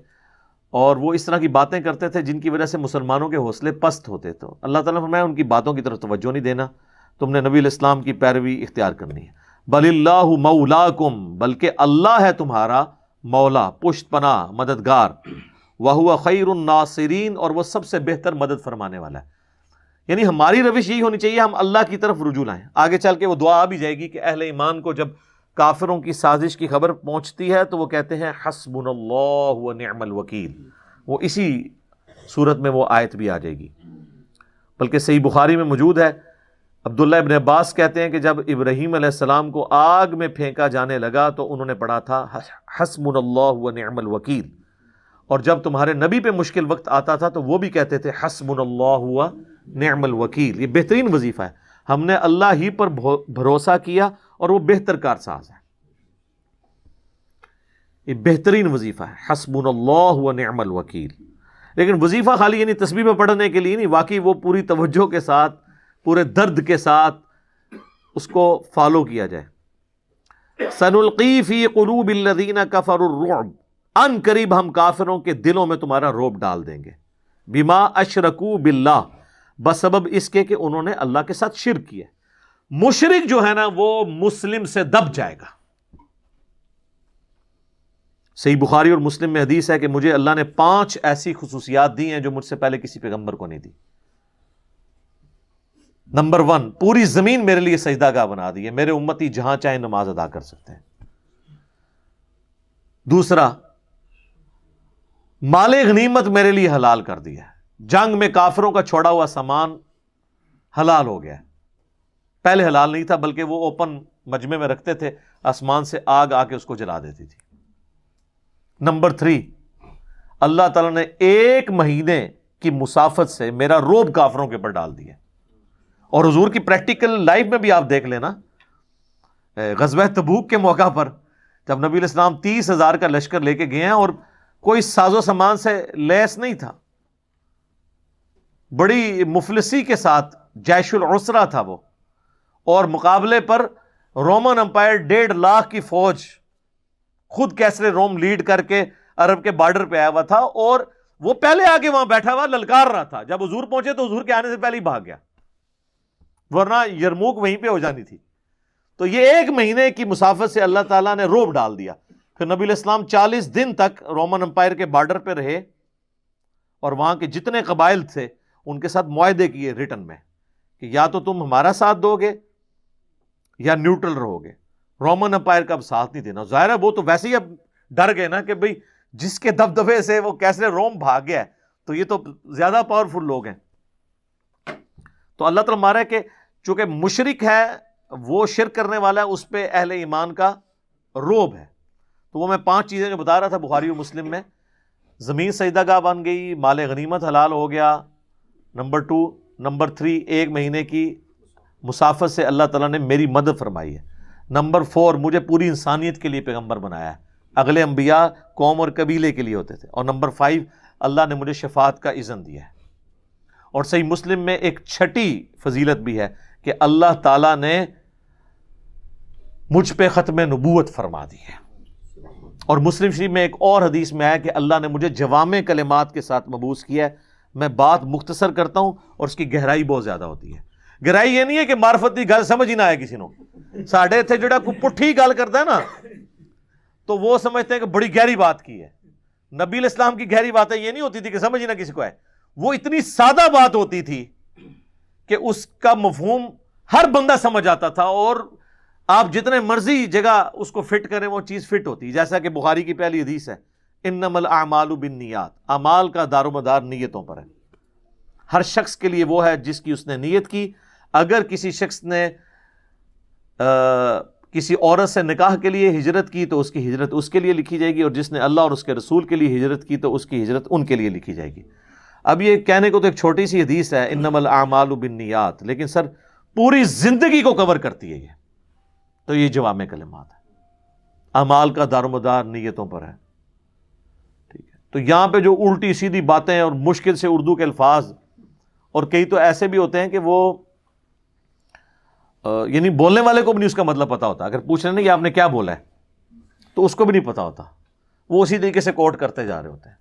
اور وہ اس طرح کی باتیں کرتے تھے جن کی وجہ سے مسلمانوں کے حوصلے پست ہوتے. تو اللہ تعالیٰ نے فرمایا ان کی باتوں کی طرف توجہ نہیں دینا، تم نے نبی علیہ السلام کی پیروی اختیار کرنی ہے. بل اللہ مولاکم، بلکہ اللہ ہے تمہارا مولا، پشت پناہ، مددگار. وہو خیر الناصرین، اور وہ سب سے بہتر مدد فرمانے والا ہے. یعنی ہماری روش یہی ہونی چاہیے، ہم اللہ کی طرف رجوع لائیں. آگے چل کے وہ دعا بھی جائے گی کہ اہل ایمان کو جب کافروں کی سازش کی خبر پہنچتی ہے تو وہ کہتے ہیں حسبنا اللہ ونعم الوکیل. وہ اسی صورت میں وہ آیت بھی آ جائے گی. بلکہ صحیح بخاری میں موجود ہے، عبداللہ ابن عباس کہتے ہیں کہ جب ابراہیم علیہ السلام کو آگ میں پھینکا جانے لگا تو انہوں نے پڑھا تھا حسبنا اللہ ونعم الوکیل. اور جب تمہارے نبی پہ مشکل وقت آتا تھا تو وہ بھی کہتے تھے حسبنا اللہ ونعم الوکیل. یہ بہترین وظیفہ ہے، ہم نے اللہ ہی پر بھروسہ کیا اور وہ بہتر کارساز ہے. یہ بہترین وظیفہ ہے حسبنا اللہ ونعم الوکیل. لیکن وظیفہ خالی یعنی تسبیح میں پڑھنے کے لیے نہیں، واقعی وہ پوری توجہ کے ساتھ، پورے درد کے ساتھ اس کو فالو کیا جائے. سنلقی فی قلوب الذین کفروا الرعب، ان قریب ہم کافروں کے دلوں میں تمہارا روب ڈال دیں گے. بما اشرکوا باللہ، بسبب اس کے کہ انہوں نے اللہ کے ساتھ شرک کیا. مشرک جو ہے نا وہ مسلم سے دب جائے گا. صحیح بخاری اور مسلم میں حدیث ہے کہ مجھے اللہ نے 5 ایسی خصوصیات دی ہیں جو مجھ سے پہلے کسی پیغمبر کو نہیں دی. نمبر 1، پوری زمین میرے لیے سجدہ گاہ بنا دی ہے، میرے امتی جہاں چاہیں نماز ادا کر سکتے ہیں. دوسرا، مال غنیمت میرے لیے حلال کر دیا ہے، جنگ میں کافروں کا چھوڑا ہوا سامان حلال ہو گیا ہے. پہلے حلال نہیں تھا، بلکہ وہ اوپن مجمع میں رکھتے تھے، آسمان سے آگ آ کے اس کو جلا دیتی تھی. نمبر 3، اللہ تعالیٰ نے 1 مہینے کی مسافت سے میرا روب کافروں کے اوپر ڈال دیا. اور حضور کی پریکٹیکل لائف میں بھی آپ دیکھ لینا، غزوہ تبوک کے موقع پر جب نبی علیہ السلام 30,000 کا لشکر لے کے گئے ہیں اور کوئی ساز و سامان سے لیس نہیں تھا، بڑی مفلسی کے ساتھ جیش العسرہ تھا وہ، اور مقابلے پر رومن امپائر 1.5 لاکھ کی فوج خود کیسر روم لیڈ کر کے عرب کے بارڈر پہ آیا ہوا تھا، اور وہ پہلے آگے وہاں بیٹھا ہوا للکار رہا تھا. جب حضور پہنچے تو حضور کے آنے سے پہلے ہی بھاگ گیا، ورنہ یرموک وہیں پہ ہو جانی تھی. تو یہ 1 مہینے کی مسافت سے اللہ تعالیٰ نے روب ڈال دیا. پھر نبی علیہ السلام 40 دن تک رومن امپائر کے بارڈر پہ رہے، اور وہاں کے جتنے قبائل تھے ان کے ساتھ معاہدے کیے ریٹن میں کہ یا تو تم ہمارا ساتھ دو گے یا نیوٹرل رہو گے. رومن امپائر کا اب ساتھ نہیں دینا. ظاہر ہے وہ تو ویسے ہی اب ڈر گئے نا کہ بھئی جس کے دبدبے سے وہ کیسے روم بھاگ گیا ہے تو یہ تو زیادہ پاورفل لوگ ہیں. تو اللہ تعالیٰ مارا ہے کہ چونکہ مشرک ہے، وہ شرک کرنے والا ہے، اس پہ اہل ایمان کا روب ہے. تو وہ میں 5 چیزیں جو بتا رہا تھا بخاری و مسلم میں، زمین سجدہ گاہ بن گئی، مال غنیمت حلال ہو گیا. نمبر 2، نمبر 3، 1 مہینے کی مسافت سے اللہ تعالیٰ نے میری مدد فرمائی ہے. نمبر 4، مجھے پوری انسانیت کے لیے پیغمبر بنایا ہے، اگلے انبیاء قوم اور قبیلے کے لیے ہوتے تھے. اور نمبر 5، اللہ نے مجھے شفاعت کا اذن دیا ہے. اور صحیح مسلم میں ایک 6ٹھی فضیلت بھی ہے کہ اللہ تعالیٰ نے مجھ پہ ختم نبوت فرما دی ہے. اور مسلم شریف میں ایک اور حدیث میں آیا کہ اللہ نے مجھے جوامع کلمات کے ساتھ مبعوث کیا ہے. میں بات مختصر کرتا ہوں اور اس کی گہرائی بہت زیادہ ہوتی ہے. گہرائی یہ نہیں ہے کہ معرفت کی گل سمجھ ہی نہ آئے کسی نو. ساڈے تھے جڑا کوئی پٹھی گل کرتا ہے نا تو وہ سمجھتے ہیں کہ بڑی گہری بات کی ہے. نبی علیہ السلام کی گہری باتیں یہ نہیں ہوتی تھی کہ سمجھ ہی نہ کسی کو آئے. وہ اتنی سادہ بات ہوتی تھی کہ اس کا مفہوم ہر بندہ سمجھ آتا تھا، اور آپ جتنے مرضی جگہ اس کو فٹ کریں وہ چیز فٹ ہوتی. جیسا کہ بخاری کی پہلی حدیث ہے، انما الاعمال بالنیات، اعمال کا دار و مدار نیتوں پر ہے. ہر شخص کے لیے وہ ہے جس کی اس نے نیت کی. اگر کسی شخص نے کسی عورت سے نکاح کے لیے ہجرت کی تو اس کی ہجرت اس کے لیے لکھی جائے گی، اور جس نے اللہ اور اس کے رسول کے لیے ہجرت کی تو اس کی ہجرت ان کے لیے لکھی جائے گی. اب یہ کہنے کو تو ایک چھوٹی سی حدیث ہے انما الاعمال بالنیات، لیکن سر پوری زندگی کو کور کرتی ہے. یہ تو یہ جوامع کلمات ہے. اعمال کا دار و مدار نیتوں پر ہے. ٹھیک ہے. تو یہاں پہ جو الٹی سیدھی باتیں اور مشکل سے اردو کے الفاظ، اور کئی تو ایسے بھی ہوتے ہیں کہ وہ یعنی بولنے والے کو بھی نہیں اس کا مطلب پتا ہوتا. اگر پوچھ رہے ہیں کہ آپ نے کیا بولا ہے تو اس کو بھی نہیں پتا ہوتا، وہ اسی طریقے سے کوٹ کرتے جا رہے ہوتے ہیں.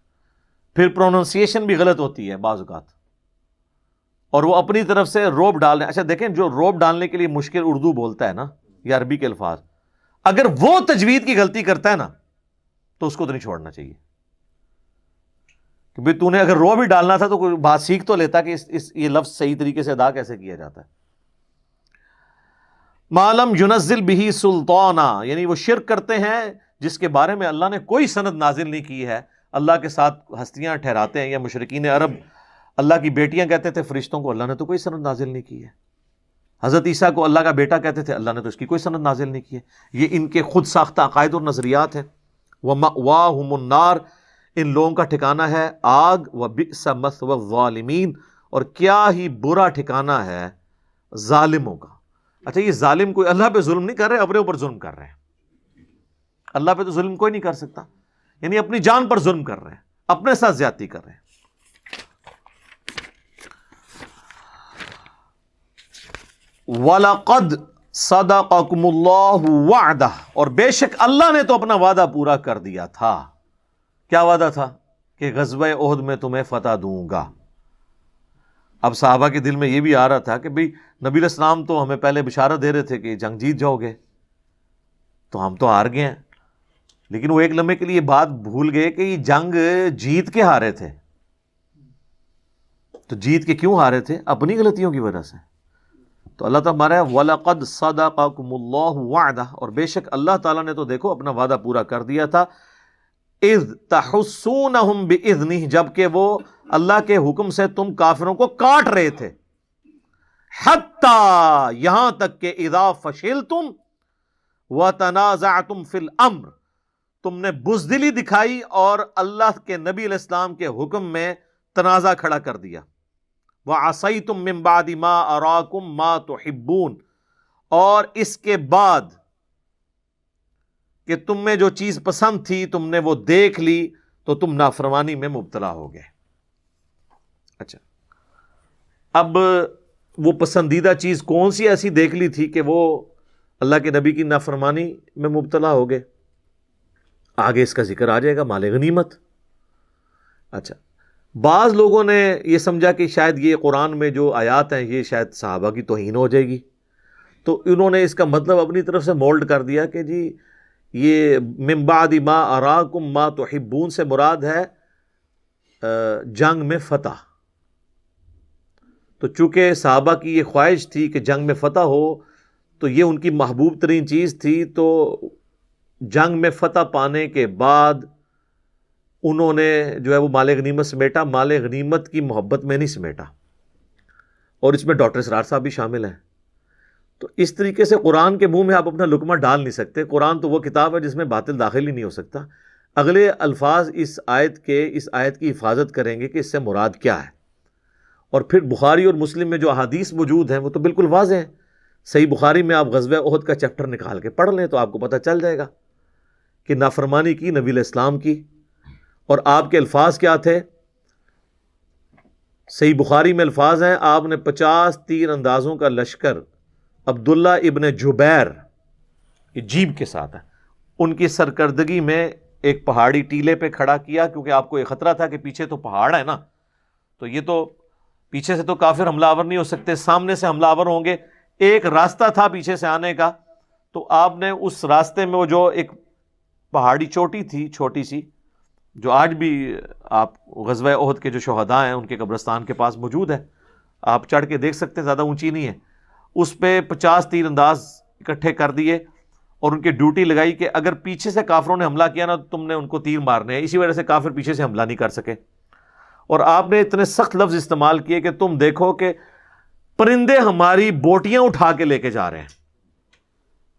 پھر پروننسیشن بھی غلط ہوتی ہے بعض اوقات، اور وہ اپنی طرف سے روب ڈال رہے ہیں. اچھا دیکھیں، جو روب ڈالنے کے لیے مشکل اردو بولتا ہے نا یا عربی کے الفاظ، اگر وہ تجوید کی غلطی کرتا ہے نا تو اس کو تو نہیں چھوڑنا چاہیے. کہ بھئی تو نے اگر رو بھی ڈالنا تھا تو کوئی بات سیکھ تو لیتا کہ یہ لفظ صحیح طریقے سے ادا کیسے کیا جاتا ہے. معلم ينزل به سلطانا، یعنی وہ شرک کرتے ہیں جس کے بارے میں اللہ نے کوئی سند نازل نہیں کی ہے. اللہ کے ساتھ ہستیاں ٹھہراتے ہیں، یا مشرکین عرب اللہ کی بیٹیاں کہتے تھے فرشتوں کو، اللہ نے تو کوئی سند نازل نہیں کی ہے. حضرت عیسیٰ کو اللہ کا بیٹا کہتے تھے، اللہ نے تو اس کی کوئی سند نازل نہیں کی ہے. یہ ان کے خود ساختہ عقائد اور نظریات ہیں. وَمَأْوَاهُمُ النَّارُ، ان لوگوں کا ٹھکانہ ہے آگ. وَبِئْسَ مَثْوَى الظَّالِمِينَ، اور کیا ہی برا ٹھکانہ ہے ظالموں کا. اچھا یہ ظالم کوئی اللہ پہ ظلم نہیں کر رہے، اپنے اوپر ظلم کر رہے ہیں. اللہ پہ تو ظلم کوئی نہیں کر سکتا، یعنی اپنی جان پر ظلم کر رہے ہیں، اپنے ساتھ زیادتی کر رہے ہیں. وَلَقَدْ صَدَقَكُمُ اللَّهُ وَعْدَهُ، اور بے شک اللہ نے تو اپنا وعدہ پورا کر دیا تھا. کیا وعدہ تھا؟ کہ غزوہ احد میں تمہیں فتح دوں گا. اب صحابہ کے دل میں یہ بھی آ رہا تھا کہ بھئی نبی علیہ السلام تو ہمیں پہلے بشارت دے رہے تھے کہ جنگ جیت جاؤ گے، تو ہم تو ہار گئے ہیں. لیکن وہ ایک لمحے کے لیے بات بھول گئے کہ یہ جنگ جیت کے ہارے تھے. تو جیت کے کیوں ہارے تھے؟ اپنی غلطیوں کی وجہ سے. تو اللہ تعالیٰ ہمارا وَلَقَدْ صَدَقَكُمُ اللَّهُ وَعْدَهُ، اور بے شک اللہ تعالیٰ نے تو دیکھو اپنا وعدہ پورا کر دیا تھا. اِذْ تَحُسُّونَهُمْ بِإِذْنِهِ، جبکہ وہ اللہ کے حکم سے تم کافروں کو کاٹ رہے تھے. حَتَّى، یہاں تک کہ اِذَا فَشِلْتُمْ وَتَنَازَعْتُمْ فِي الْأَمْرِ، تم نے بزدلی دکھائی اور اللہ کے نبی علیہ السلام کے حکم میں تنازع کھڑا کر دیا. وَعَصَيْتُم مِّن بَعْدِ مَا أَرَاكُم مَّا تُحِبُّونَ، اور اس کے بعد کہ تم میں جو چیز پسند تھی تم نے وہ دیکھ لی تو تم نافرمانی میں مبتلا ہو گئے. اچھا اب وہ پسندیدہ چیز کون سی ایسی دیکھ لی تھی کہ وہ اللہ کے نبی کی نافرمانی میں مبتلا ہو گئے؟ آگے اس کا ذکر آ جائے گا، مال غنیمت. اچھا بعض لوگوں نے یہ سمجھا کہ شاید یہ قرآن میں جو آیات ہیں یہ شاید صحابہ کی توہین ہو جائے گی، تو انہوں نے اس کا مطلب اپنی طرف سے مولڈ کر دیا کہ جی یہ من بعد ما اراکم ما تحبون سے مراد ہے جنگ میں فتح. تو چونکہ صحابہ کی یہ خواہش تھی کہ جنگ میں فتح ہو تو یہ ان کی محبوب ترین چیز تھی، تو جنگ میں فتح پانے کے بعد انہوں نے جو ہے وہ مال غنیمت سمیٹا. مال غنیمت کی محبت میں نہیں سمیٹا، اور اس میں ڈاکٹر اسرار صاحب بھی شامل ہیں. تو اس طریقے سے قرآن کے منہ میں آپ اپنا لقمہ ڈال نہیں سکتے. قرآن تو وہ کتاب ہے جس میں باطل داخل ہی نہیں ہو سکتا. اگلے الفاظ اس آیت کی حفاظت کریں گے کہ اس سے مراد کیا ہے. اور پھر بخاری اور مسلم میں جو احادیث موجود ہیں وہ تو بالکل واضح ہیں. صحیح بخاری میں آپ غزوہ احد کا چیپٹر نکال کے پڑھ لیں تو آپ کو پتہ چل جائے گا کہ نافرمانی کی نبی علیہ السلام کی، اور آپ کے الفاظ کیا تھے. صحیح بخاری میں الفاظ ہیں، آپ نے 50 تیر اندازوں کا لشکر عبداللہ ابن جبیر، یہ جیب کے ساتھ ہے، ان کی سرکردگی میں ایک پہاڑی ٹیلے پہ کھڑا کیا، کیونکہ آپ کو یہ خطرہ تھا کہ پیچھے تو پہاڑ ہے نا، تو یہ تو پیچھے سے تو کافر حملہ آور نہیں ہو سکتے، سامنے سے حملہ آور ہوں گے. ایک راستہ تھا پیچھے سے آنے کا، تو آپ نے اس راستے میں وہ جو ایک پہاڑی چوٹی تھی چھوٹی سی، جو آج بھی آپ غزوہ احد کے جو شہداء ہیں ان کے قبرستان کے پاس موجود ہے، آپ چڑھ کے دیکھ سکتے ہیں، زیادہ اونچی نہیں ہے. اس پہ 50 تیر انداز اکٹھے کر دیے اور ان کی ڈیوٹی لگائی کہ اگر پیچھے سے کافروں نے حملہ کیا نا تو تم نے ان کو تیر مارنے ہیں. اسی وجہ سے کافر پیچھے سے حملہ نہیں کر سکے. اور آپ نے اتنے سخت لفظ استعمال کیے کہ تم دیکھو کہ پرندے ہماری بوٹیاں اٹھا کے لے کے جا رہے ہیں،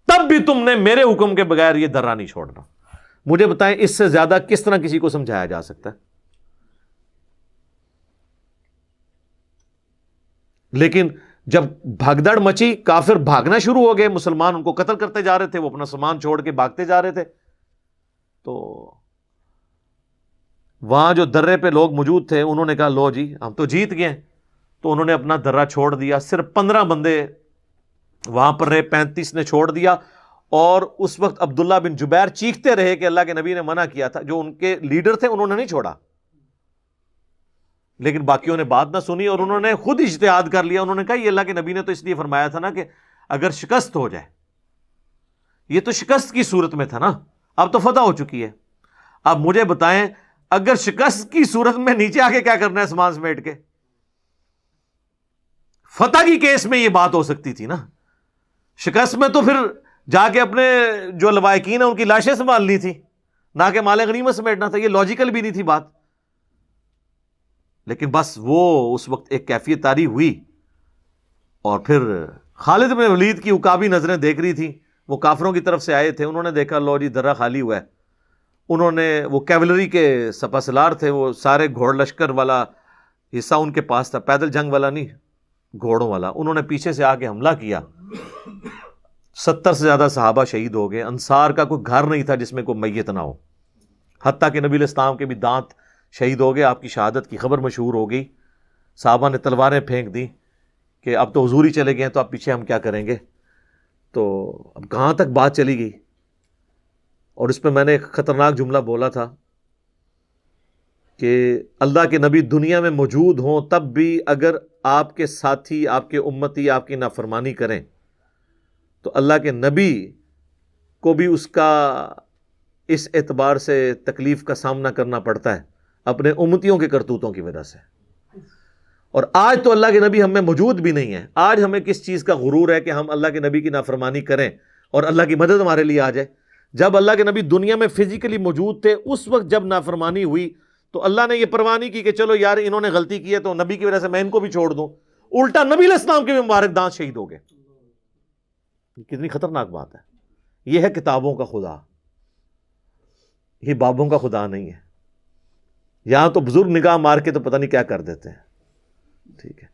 تب بھی تم نے میرے حکم کے بغیر یہ درہ نہیں چھوڑنا. مجھے بتائیں اس سے زیادہ کس طرح کسی کو سمجھایا جا سکتا ہے؟ لیکن جب بھگدڑ مچی، کافر بھاگنا شروع ہو گئے، مسلمان ان کو قتل کرتے جا رہے تھے، وہ اپنا سامان چھوڑ کے بھاگتے جا رہے تھے، تو وہاں جو درے پہ لوگ موجود تھے انہوں نے کہا لو جی ہم تو جیت گئے، تو انہوں نے اپنا درہ چھوڑ دیا، صرف 15 بندے وہاں پر رہے، 35 نے چھوڑ دیا، اور اس وقت عبداللہ بن جبیر چیختے رہے کہ اللہ کے نبی نے منع کیا تھا، جو ان کے لیڈر تھے انہوں نے نہیں چھوڑا، لیکن باقیوں نے بات نہ سنی اور انہوں نے خود اجتہاد کر لیا، انہوں نے کہا یہ اللہ کے نبی نے تو اس لیے فرمایا تھا نا کہ اگر شکست ہو جائے، یہ تو شکست کی صورت میں تھا نا، اب تو فتح ہو چکی ہے، اب مجھے بتائیں اگر شکست کی صورت میں نیچے آ کے کیا کرنا ہے سامان سمیٹ کے؟ فتح کی کیس میں یہ بات ہو سکتی تھی نا، شکست میں تو پھر جا کے اپنے جو لوائقین ہیں ان کی لاشیں سنبھالنی تھی، نہ کہ مال غنیمت سمیٹنا تھا، یہ لاجیکل بھی نہیں تھی بات، لیکن بس وہ اس وقت ایک کیفیت طاری ہوئی، اور پھر خالد بن ولید کی عقابی نظریں دیکھ رہی تھیں، وہ کافروں کی طرف سے آئے تھے، انہوں نے دیکھا لو جی درہ خالی ہوا ہے، انہوں نے وہ کیولری کے سپہ سالار تھے، وہ سارے گھوڑ لشکر والا حصہ ان کے پاس تھا، پیدل جنگ والا نہیں، گھوڑوں والا، انہوں نے پیچھے سے آ کے حملہ کیا، 70 سے زیادہ صحابہ شہید ہو گئے، انصار کا کوئی گھر نہیں تھا جس میں کوئی میت نہ ہو، حتیٰ کہ نبی علیہ السلام کے بھی دانت شہید ہو گئے، آپ کی شہادت کی خبر مشہور ہو گئی، صحابہ نے تلواریں پھینک دی کہ اب تو حضور ہی چلے گئے ہیں تو اب پیچھے ہم کیا کریں گے، تو اب کہاں تک بات چلی گئی، اور اس پہ میں نے ایک خطرناک جملہ بولا تھا کہ اللہ کے نبی دنیا میں موجود ہوں تب بھی اگر آپ کے ساتھی، آپ کے امتی آپ کی نافرمانی کریں تو اللہ کے نبی کو بھی اس کا اس اعتبار سے تکلیف کا سامنا کرنا پڑتا ہے اپنے امتیوں کے کرتوتوں کی وجہ سے، اور آج تو اللہ کے نبی ہم میں موجود بھی نہیں ہے، آج ہمیں کس چیز کا غرور ہے کہ ہم اللہ کے نبی کی نافرمانی کریں اور اللہ کی مدد ہمارے لیے آ جائے؟ جب اللہ کے نبی دنیا میں فزیکلی موجود تھے، اس وقت جب نافرمانی ہوئی تو اللہ نے یہ پرواہ نہیں کی کہ چلو یار انہوں نے غلطی کی ہے تو نبی کی وجہ سے میں ان کو بھی چھوڑ دوں، الٹا نبی علیہ السلام کے بھی مبارک دانت شہید ہو گئے۔ کتنی خطرناک بات ہے، یہ ہے کتابوں کا خدا، یہ بابوں کا خدا نہیں ہے، یہاں تو بزرگ نگاہ مار کے تو پتہ نہیں کیا کر دیتے ہیں، ٹھیک ہے،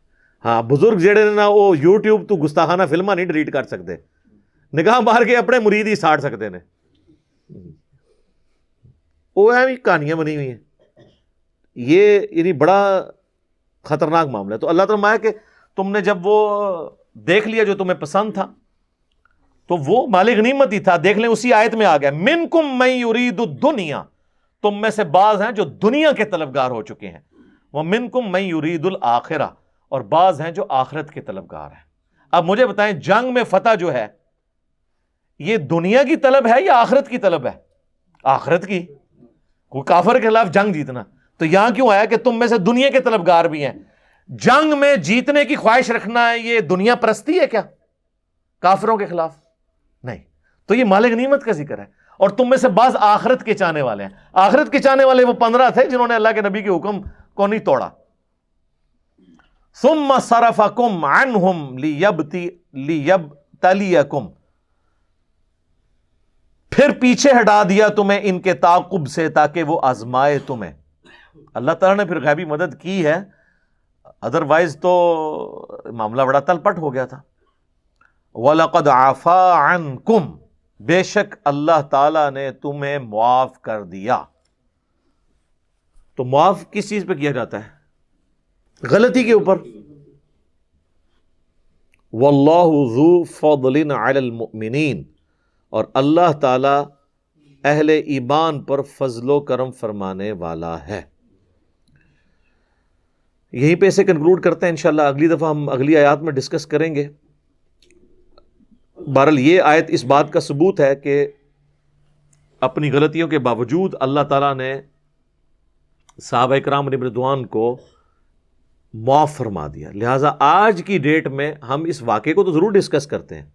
ہاں بزرگ جڑے نا وہ یوٹیوب تو گستاخانہ فلمہ نہیں ڈیلیٹ کر سکتے، نگاہ مار کے اپنے مرید ہی ساڑ سکتے ہیں، وہ ہے بھی کہانیاں بنی ہوئی ہیں، یہ یعنی بڑا خطرناک معاملہ ہے۔ تو اللہ تعالیٰ فرمایا کہ تم نے جب وہ دیکھ لیا جو تمہیں پسند تھا تو وہ مال غنیمت ہی تھا، دیکھ لیں اسی آیت میں آ گیا منکم من یرید الدنیا، تم میں سے بعض ہیں جو دنیا کے طلبگار ہو چکے ہیں، ومنکم من یرید الآخرہ، اور بعض ہیں جو آخرت کے طلبگار ہیں۔ اب مجھے بتائیں جنگ میں فتح جو ہے یہ دنیا کی طلب ہے یا آخرت کی طلب ہے؟ آخرت کی، کوئی کافر کے خلاف جنگ جیتنا، تو یہاں کیوں آیا کہ تم میں سے دنیا کے طلبگار بھی ہیں؟ جنگ میں جیتنے کی خواہش رکھنا ہے یہ دنیا پرستی ہے کیا کافروں کے خلاف؟ نہیں، تو یہ مال غنیمت کا ذکر ہے، اور تم میں سے بعض آخرت کے چاہنے والے ہیں۔ آخرت کے چاہنے والے وہ 15 تھے جنہوں نے اللہ کے نبی کے حکم کو نہیں توڑا۔ ثم صرفکم عنہم لیبتلیکم، پھر پیچھے ہٹا دیا تمہیں ان کے تعاقب سے تاکہ وہ آزمائے تمہیں۔ اللہ تعالیٰ نے پھر غیبی مدد کی ہے، ادروائز تو معاملہ بڑا تلپٹ ہو گیا تھا۔ وَلَقَدْ عَفَا عَنْكُمْ، بے شک اللہ تعالیٰ نے تمہیں معاف کر دیا۔ تو معاف کس چیز پہ کیا جاتا ہے؟ غلطی کے اوپر۔ وَاللَّهُ ذُو فَضْلٍ عَلَى الْمُؤْمِنِينَ، اور اللہ تعالیٰ اہل ایمان پر فضل و کرم فرمانے والا ہے۔ یہیں پہ اسے کنکلوڈ کرتے ہیں، انشاءاللہ اگلی دفعہ ہم اگلی آیات میں ڈسکس کریں گے۔ بہرحال یہ آیت اس بات کا ثبوت ہے کہ اپنی غلطیوں کے باوجود اللہ تعالیٰ نے صحابہ کرام رضوان کو معاف فرما دیا، لہٰذا آج کی ڈیٹ میں ہم اس واقعے کو تو ضرور ڈسکس کرتے ہیں،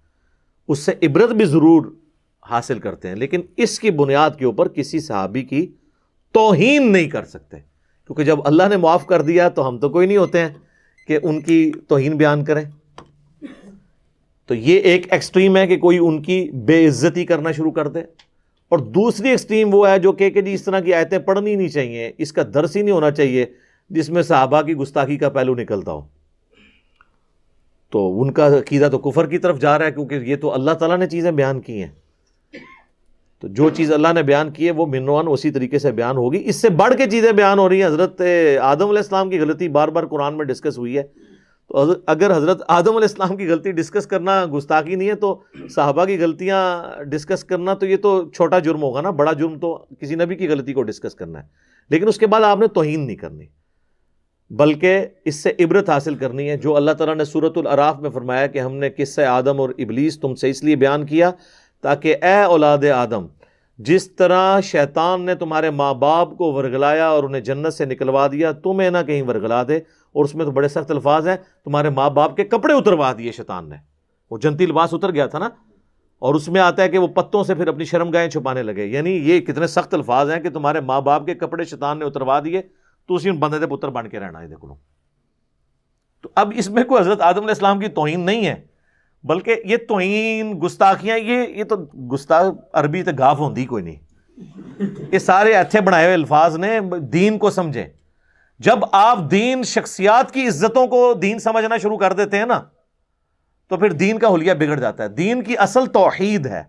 اس سے عبرت بھی ضرور حاصل کرتے ہیں، لیکن اس کی بنیاد کے اوپر کسی صحابی کی توہین نہیں کر سکتے، کیونکہ جب اللہ نے معاف کر دیا تو ہم تو کوئی نہیں ہوتے ہیں کہ ان کی توہین بیان کریں۔ تو یہ ایک ایکسٹریم ہے کہ کوئی ان کی بے عزتی کرنا شروع کر دے، اور دوسری ایکسٹریم وہ ہے جو کہ جی اس طرح کی آیتیں پڑھنی نہیں چاہیے، اس کا درس ہی نہیں ہونا چاہیے جس میں صحابہ کی گستاخی کا پہلو نکلتا ہو۔ تو ان کا عقیدہ تو کفر کی طرف جا رہا ہے، کیونکہ یہ تو اللہ تعالیٰ نے چیزیں بیان کی ہیں، تو جو چیز اللہ نے بیان کی ہے وہ منوان اسی طریقے سے بیان ہوگی۔ اس سے بڑھ کے چیزیں بیان ہو رہی ہیں۔ حضرت آدم علیہ السلام کی غلطی بار بار قرآن میں ڈسکس ہوئی ہے، تو اگر حضرت آدم علیہ السلام کی غلطی ڈسکس کرنا گستاخی نہیں ہے تو صحابہ کی غلطیاں ڈسکس کرنا تو یہ تو چھوٹا جرم ہوگا نا، بڑا جرم تو کسی نبی کی غلطی کو ڈسکس کرنا ہے۔ لیکن اس کے بعد آپ نے توہین نہیں کرنی، بلکہ اس سے عبرت حاصل کرنی ہے، جو اللہ تعالیٰ نے سورۃ الاعراف میں فرمایا کہ ہم نے قصہ آدم اور ابلیس تم سے اس لیے بیان کیا تاکہ اے اولاد آدم، جس طرح شیطان نے تمہارے ماں باپ کو ورگلایا اور انہیں جنت سے نکلوا دیا، تمہیں نہ کہیں ورگلا دے۔ اور اس میں تو بڑے سخت الفاظ ہیں، تمہارے ماں باپ کے کپڑے اتروا دیے شیطان نے، وہ جنتی لباس اتر گیا تھا نا، اور اس میں آتا ہے کہ وہ پتوں سے پھر اپنی شرمگاہیں چھپانے لگے، یعنی یہ کتنے سخت الفاظ ہیں کہ تمہارے ماں باپ کے کپڑے شیطان نے اتروا دیے، تو اسی بندے دے پتر بن کے رہنا ہے۔ دیکھ لو، تو اب اس میں کوئی حضرت آدم علیہ السلام کی توہین نہیں ہے، بلکہ یہ توہین گستاخیاں، یہ تو گستاخ عربی تے گاف ہوندی کوئی نہیں، یہ سارے ایتھے بنائے ہوئے الفاظ نے۔ دین کو سمجھیں، جب آپ دین شخصیات کی عزتوں کو دین سمجھنا شروع کر دیتے ہیں نا، تو پھر دین کا حلیہ بگڑ جاتا ہے۔ دین کی اصل توحید ہے،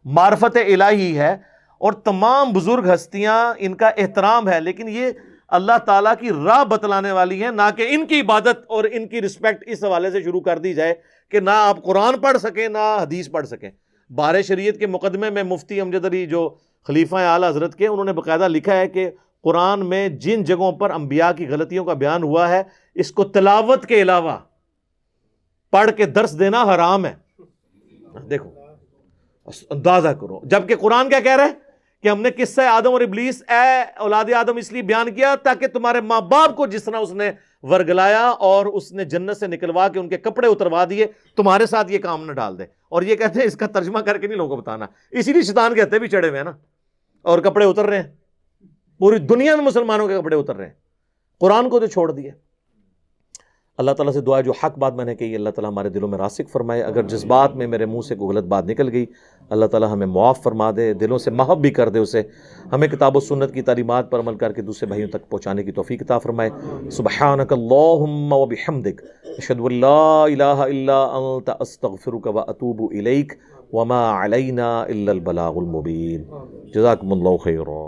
معرفت الہی ہے، اور تمام بزرگ ہستیاں ان کا احترام ہے، لیکن یہ اللہ تعالیٰ کی راہ بتلانے والی ہیں، نہ کہ ان کی عبادت اور ان کی رسپیکٹ اس حوالے سے شروع کر دی جائے کہ نہ آپ قرآن پڑھ سکیں نہ حدیث پڑھ سکیں۔ بار شریعت کے مقدمے میں مفتی امجد علی جو خلیفہ اعلیٰ حضرت کے، انہوں نے باقاعدہ لکھا ہے کہ قرآن میں جن جگہوں پر انبیاء کی غلطیوں کا بیان ہوا ہے، اس کو تلاوت کے علاوہ پڑھ کے درس دینا حرام ہے۔ دیکھو، اندازہ کرو، جبکہ قرآن کیا کہہ رہا ہے کہ ہم نے قصہ آدم اور ابلیس اے اولاد آدم اس لیے بیان کیا تاکہ تمہارے ماں باپ کو جس طرح اس نے ورگلایا اور اس نے جنت سے نکلوا کے ان کے کپڑے اتروا دیے، تمہارے ساتھ یہ کام نہ ڈال دے۔ اور یہ کہتے ہیں اس کا ترجمہ کر کے نہیں لوگوں کو بتانا، اسی لیے شیطان کہتے بھی چڑھے ہوئے ہیں نا، اور کپڑے اتر رہے ہیں، پوری دنیا میں مسلمانوں کے کپڑے اتر رہے ہیں، قرآن کو تو چھوڑ دیے۔ اللہ تعالیٰ سے دعا ہے جو حق بات میں نے کہی اللہ تعالیٰ ہمارے دلوں میں راسخ فرمائے، اگر جذبات میں میرے منہ سے کوئی غلط بات نکل گئی اللہ تعالیٰ ہمیں معاف فرما دے، دلوں سے محب بھی کر دے اسے، ہمیں کتاب و سنت کی تعلیمات پر عمل کر کے دوسرے بھائیوں تک پہنچانے کی توفیق عطا فرمائے۔ سبحانک اللہم و بحمدک، اشہد ان لا الہ الا انت، استغفرک و اتوب الیک، وما علینا الا البلاغ المبین۔ جزاکم اللہ خیرا۔